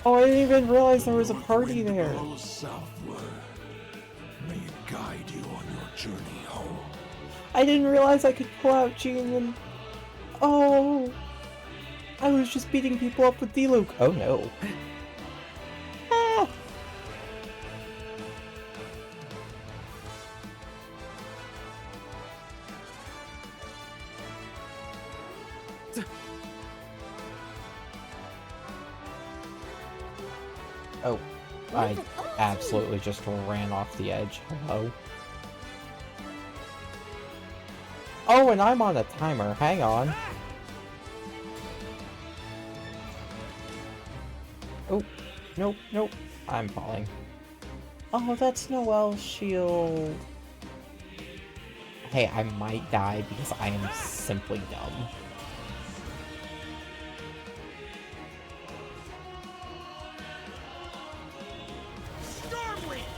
Oh, I didn't even realize there was a party there. Southward. May it guide you on your journey home. I didn't realize I could pull out Jean and... Oh! I was just beating people up with D-Luke. Oh no. Ah! Oh, I absolutely just ran off the edge. Hello. Oh, and I'm on a timer. Hang on. Oh, nope, nope. I'm falling. Oh, that's Noelle's shield. Hey, I might die because I am simply dumb.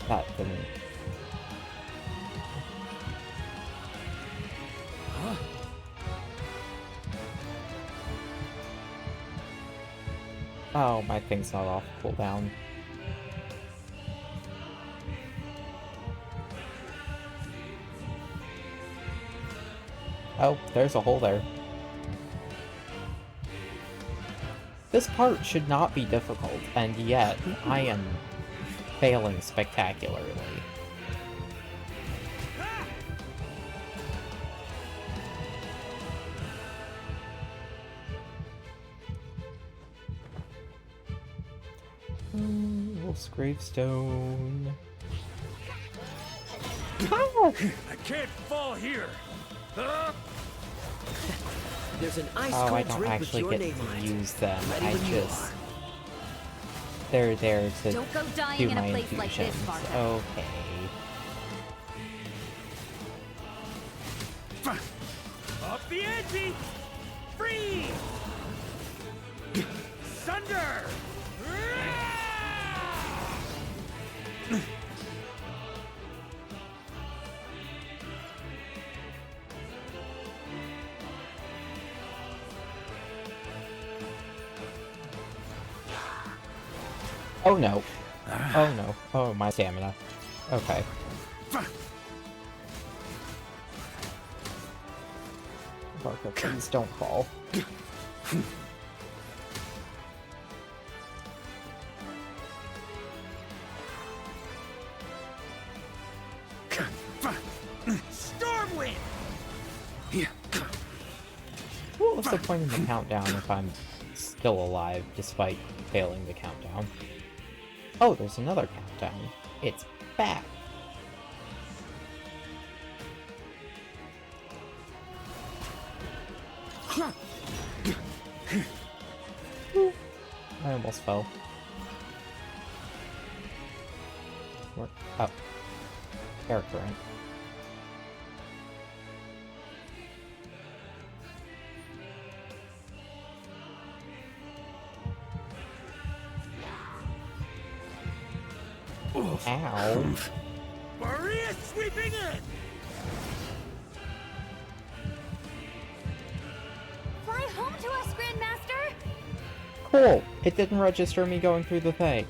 That didn't... Huh? Oh, my thing's not off cooldown. Oh, there's a hole there. This part should not be difficult, and yet I am failing spectacularly. Wolf's gravestone. I can't fall here. There's an ice Oh, I cold don't drink with actually your get name to on it. use them. Ready I when you just... They're there to Don't go dying do in a my place like this, infusions. Varka. Okay. Up the ante! Free! Sunder! Oh no. Oh no. Oh, my stamina. Okay. Varka, please don't fall. Stormwind! What's the point in the countdown if I'm still alive despite failing the countdown? Oh, there's another countdown. It's back. I almost fell. Where? Oh. Air current. Ow. Maria sweeping in! Fly home to us, Grandmaster! Cool! It didn't register me going through the thing.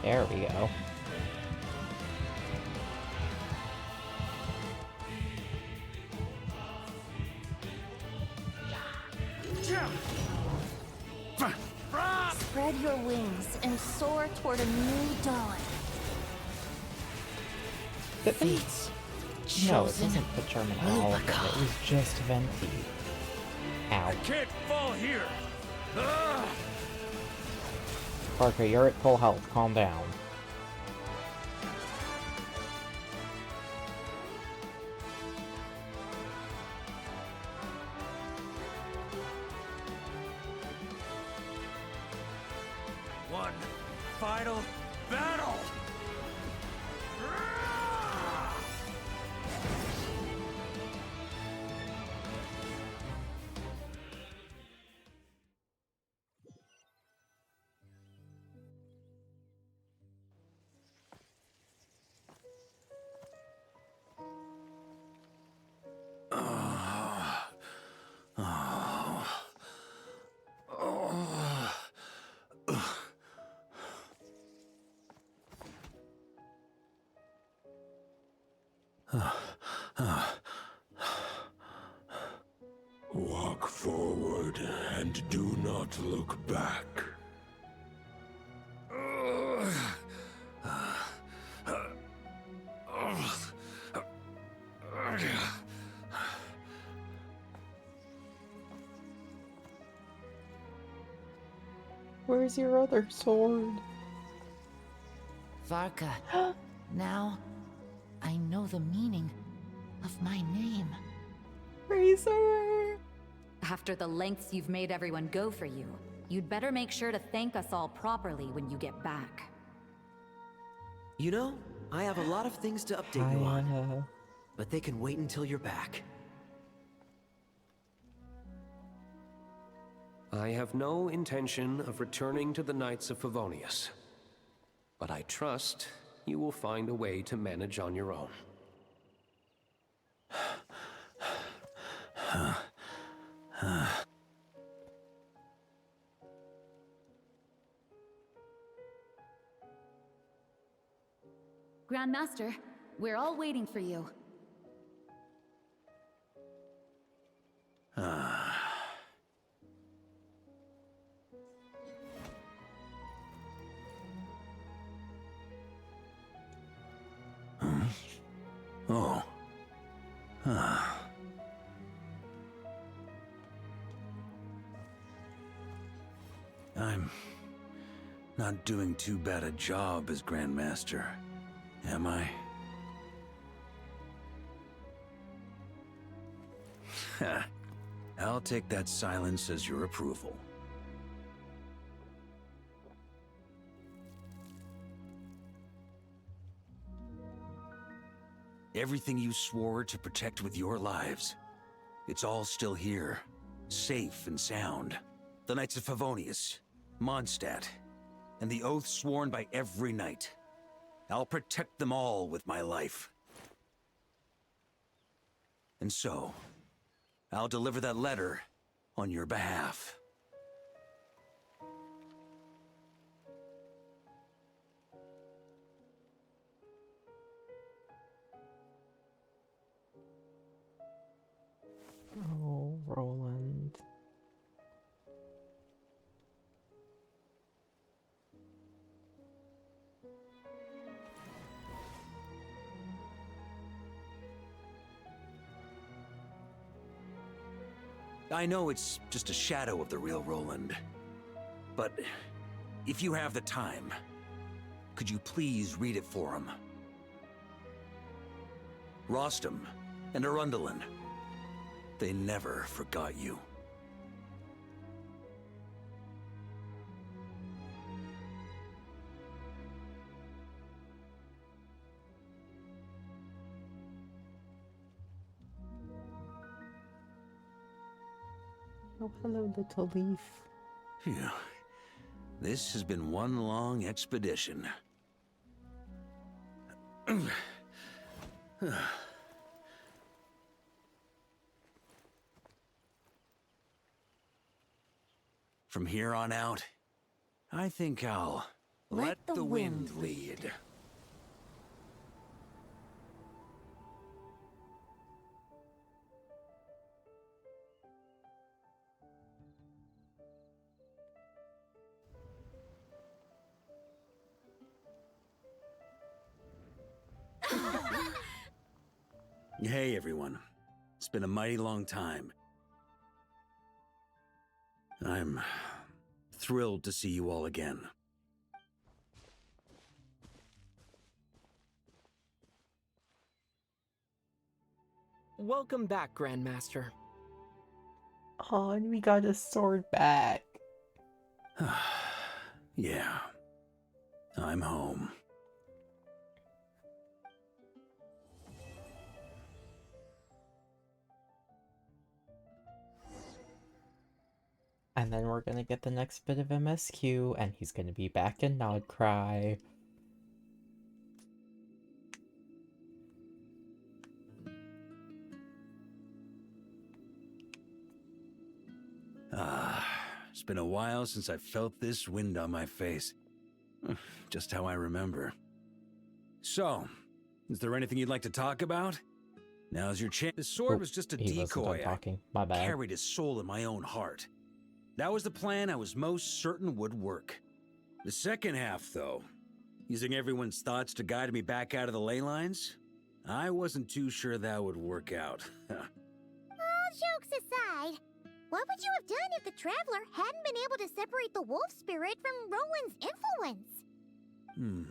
There we go. Spread your wings and soar toward a new dawn. No, it doesn't put German on all of them. It was just Venti. Ow. I can't fall here! Varka, you're at full health. Calm down. One final battle! Walk forward and do not look back. Where's your other sword? Varka, now I know the meaning of my name. Razor! After the lengths you've made everyone go for you, you'd better make sure to thank us all properly when you get back. You know, I have a lot of things to update you on, but they can wait until you're back. I have no intention of returning to the Knights of Favonius, but I trust you will find a way to manage on your own. Grandmaster, we're all waiting for you. Oh. I'm not doing too bad a job as Grandmaster, am I? I'll take that silence as your approval. Everything you swore to protect with your lives. It's all still here, safe and sound. The Knights of Favonius, Mondstadt, and the oath sworn by every knight. I'll protect them all with my life. And so, I'll deliver that letter on your behalf. Oh, Roland. I know it's just a shadow of the real Roland, but if you have the time, could you please read it for him? Rostam and Arundelen, they never forgot you. Oh, hello, little leaf. Phew. This has been one long expedition. From here on out, I think I'll let the wind lead. Hey, everyone. It's been a mighty long time. I'm thrilled to see you all again. Welcome back, Grandmaster. Oh, and we got a sword back. Yeah. I'm home. And then we're gonna get the next bit of MSQ, and he's gonna be back in Nodcry. It's been a while since I felt this wind on my face. Just how I remember. So, is there anything you'd like to talk about? Now's your chance. The sword was just a decoy. My bad. I carried his soul in my own heart. That was the plan I was most certain would work. The second half, though, using everyone's thoughts to guide me back out of the ley lines, I wasn't too sure that would work out. All jokes aside, what would you have done if the Traveler hadn't been able to separate the wolf spirit from Roland's influence?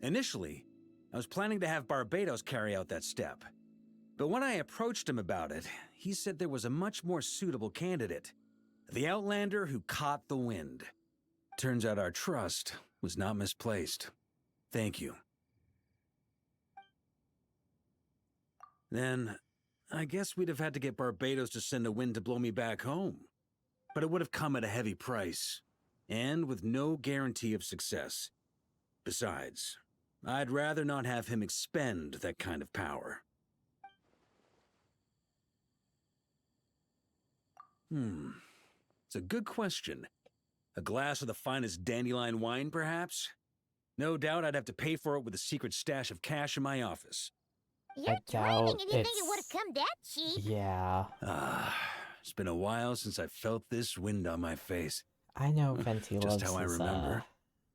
Initially, I was planning to have Barbados carry out that step. But when I approached him about it, he said there was a much more suitable candidate. The Outlander who caught the wind. Turns out our trust was not misplaced. Thank you. Then, I guess we'd have had to get Barbados to send a wind to blow me back home. But it would have come at a heavy price, and with no guarantee of success. Besides, I'd rather not have him expend that kind of power. It's a good question. A glass of the finest dandelion wine, perhaps? No doubt I'd have to pay for it with a secret stash of cash in my office. You're dreaming if you think it would have come that cheap. Yeah. It's been a while since I felt this wind on my face. I know Venti Just loves how I his, remember.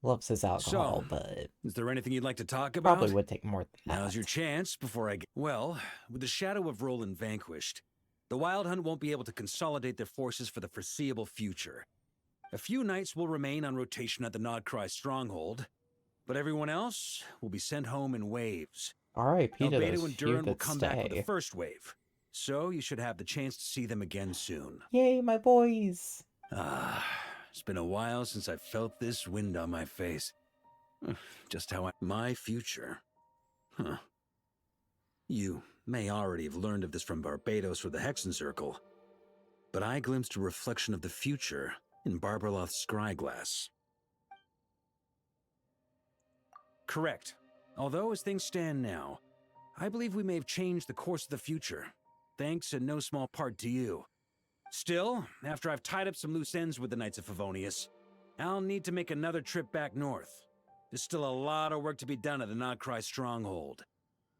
Loves his alcohol, So, but is there anything you'd like to talk about? probably would take more than that. Now's your chance before I get... Well, with the shadow of Roland vanquished, the Wild Hunt won't be able to consolidate their forces for the foreseeable future. A few knights will remain on rotation at the Nodcry stronghold, but everyone else will be sent home in waves. R.I.P. to Albedo those and few Durin will that come back with the stay. first wave, so you should have the chance to see them again soon. Yay, my boys! It's been a while since I felt this wind on my face. Just how my future. You may already have learned of this from Barbados or the Hexen Circle, but I glimpsed a reflection of the future in Barbarloth's scryglass. Correct. Although as things stand now, I believe we may have changed the course of the future, thanks in no small part to you. Still, after I've tied up some loose ends with the Knights of Favonius, I'll need to make another trip back north. There's still a lot of work to be done at the Notcry stronghold.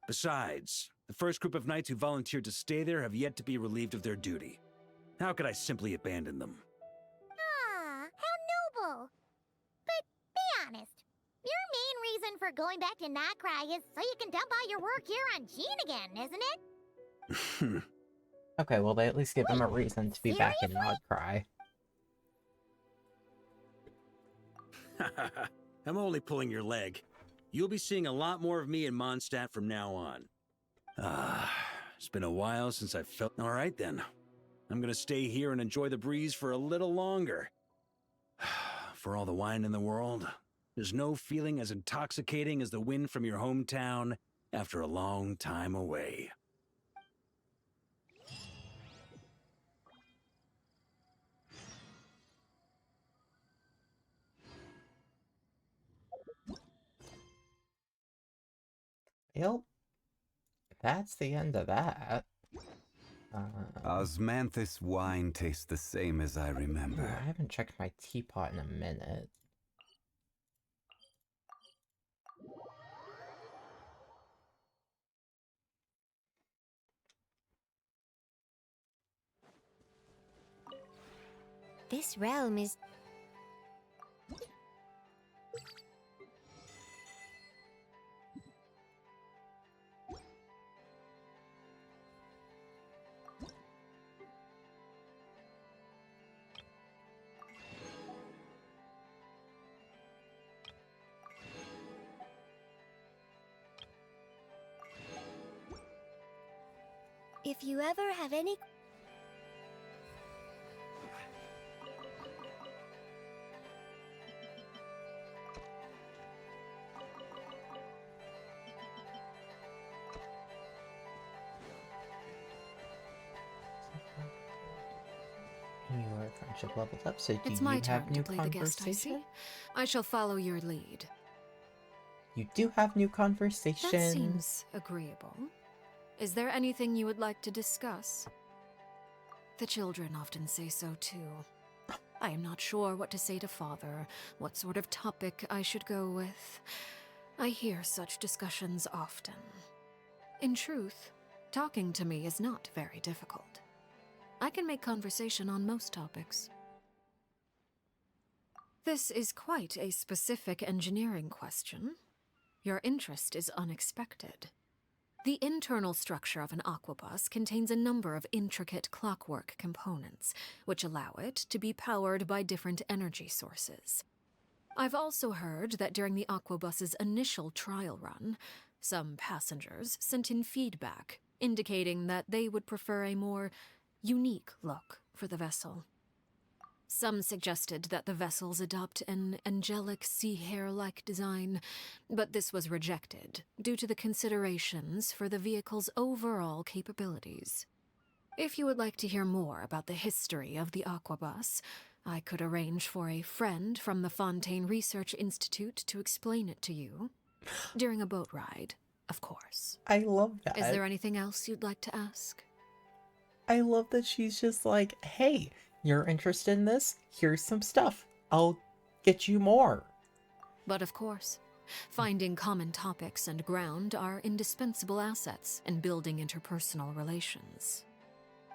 Besides, the first group of knights who volunteered to stay there have yet to be relieved of their duty. How could I simply abandon them? Ah, how noble. But be honest, your main reason for going back to Notcry is so you can dump all your work here on Jean again, isn't it? Okay, well, they at least give him a reason to be back in Notcry. I'm only pulling your leg. You'll be seeing a lot more of me in Mondstadt from now on. It's been a while since I felt... All right, then. I'm gonna stay here and enjoy the breeze for a little longer. For all the wine in the world, there's no feeling as intoxicating as the wind from your hometown after a long time away. Yep. That's the end of that. Osmanthus wine tastes the same as I remember. I haven't checked my teapot in a minute. This realm is... If you ever have any... Your friendship leveled up, so do It's you my have turn new to play the guest, I see. conversation? I shall follow your lead. You do have new conversation. That seems agreeable. Is there anything you would like to discuss? The children often say so too. I am not sure what to say to Father, what sort of topic I should go with. I hear such discussions often. In truth, talking to me is not very difficult. I can make conversation on most topics. This is quite a specific engineering question. Your interest is unexpected. The internal structure of an aquabus contains a number of intricate clockwork components, which allow it to be powered by different energy sources. I've also heard that during the aquabus's initial trial run, some passengers sent in feedback, indicating that they would prefer a more unique look for the vessel. Some suggested that the vessels adopt an angelic sea hare-like design, but this was rejected due to the considerations for the vehicle's overall capabilities. If you would like to hear more about the history of the aquabus, I could arrange for a friend from the Fontaine Research Institute to explain it to you. During a boat ride, of course. I love that. Is there anything else you'd like to ask? I love that she's just like, hey, you're interested in this? Here's some stuff. I'll get you more. But of course, finding common topics and ground are indispensable assets in building interpersonal relations.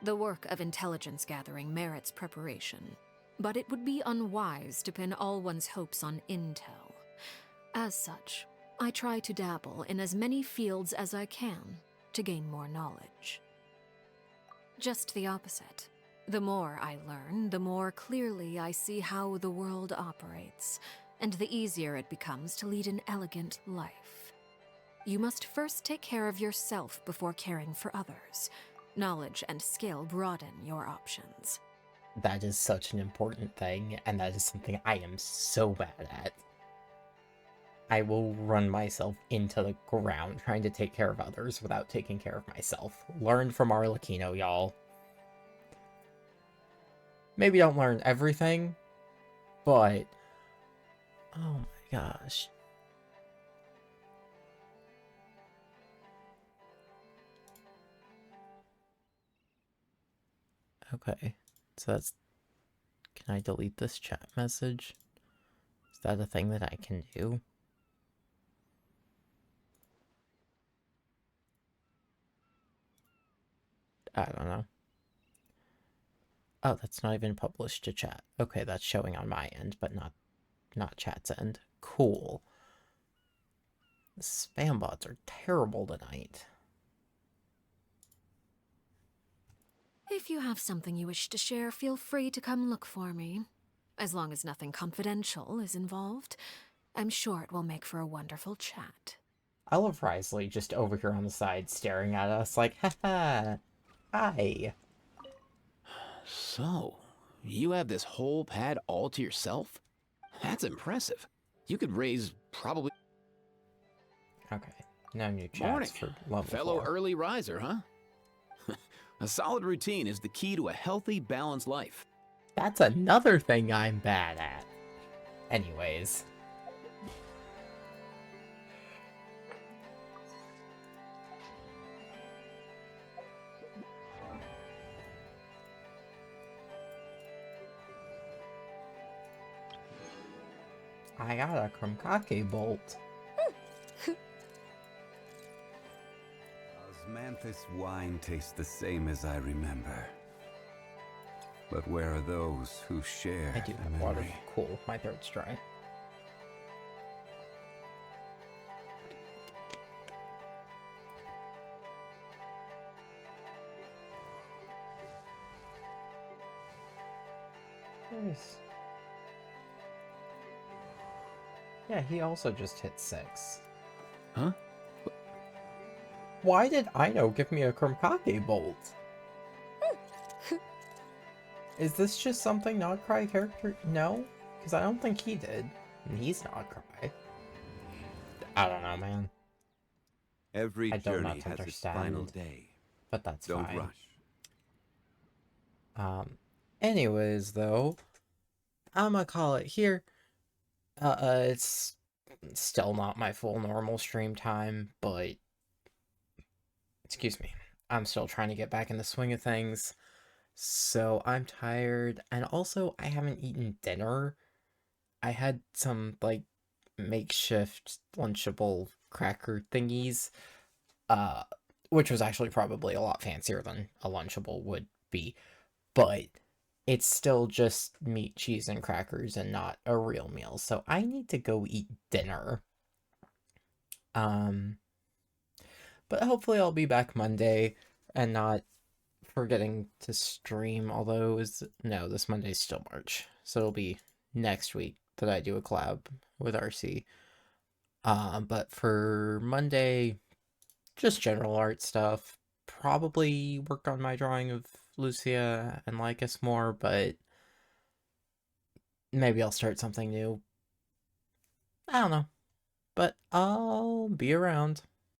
The work of intelligence gathering merits preparation, but it would be unwise to pin all one's hopes on intel. As such, I try to dabble in as many fields as I can to gain more knowledge. Just the opposite. The more I learn, the more clearly I see how the world operates, and the easier it becomes to lead an elegant life. You must first take care of yourself before caring for others. Knowledge and skill broaden your options. That is such an important thing, and that is something I am so bad at. I will run myself into the ground trying to take care of others without taking care of myself. Learn from Arlecchino, y'all. Maybe don't learn everything, but... Oh my gosh. Okay, so that's... Can I delete this chat message? Is that a thing that I can do? I don't know. Oh, that's not even published to chat. Okay, that's showing on my end, but not chat's end. Cool. The spam bots are terrible tonight. If you have something you wish to share, feel free to come look for me. As long as nothing confidential is involved, I'm sure it will make for a wonderful chat. I love Risley just over here on the side staring at us like, haha, hi. So, you have this whole pad all to yourself? That's impressive. You could raise probably... Okay, no new chats Morning, for level fellow 4. early riser, huh? A solid routine is the key to a healthy, balanced life. That's another thing I'm bad at. Anyways. I got a Krumkake bolt. Osmanthus wine tastes the same as I remember. But where are those who share I do the have water. memory? Cool, my throat's dry. Nice. Yeah, he also just hit 6. Huh? Why did Ino give me a Krumkake bolt? Is this just something not Cry character? No? Because I don't think he did. And he's not Cry. I don't know, man. Every I don't journey has its final day. But that's Don't fine. rush. Anyways, though, I'm gonna call it here. It's still not my full normal stream time, but... Excuse me. I'm still trying to get back in the swing of things. So I'm tired, and also I haven't eaten dinner. I had some, like, makeshift Lunchable cracker thingies, which was actually probably a lot fancier than a Lunchable would be, but it's still just meat, cheese, and crackers and not a real meal, so I need to go eat dinner. But hopefully I'll be back Monday and not forgetting to stream, although no, this Monday's still March, so it'll be next week that I do a collab with RC. But for Monday, just general art stuff. Probably work on my drawing of Lucia and Lycus more, but maybe I'll start something new. I don't know. But I'll be around.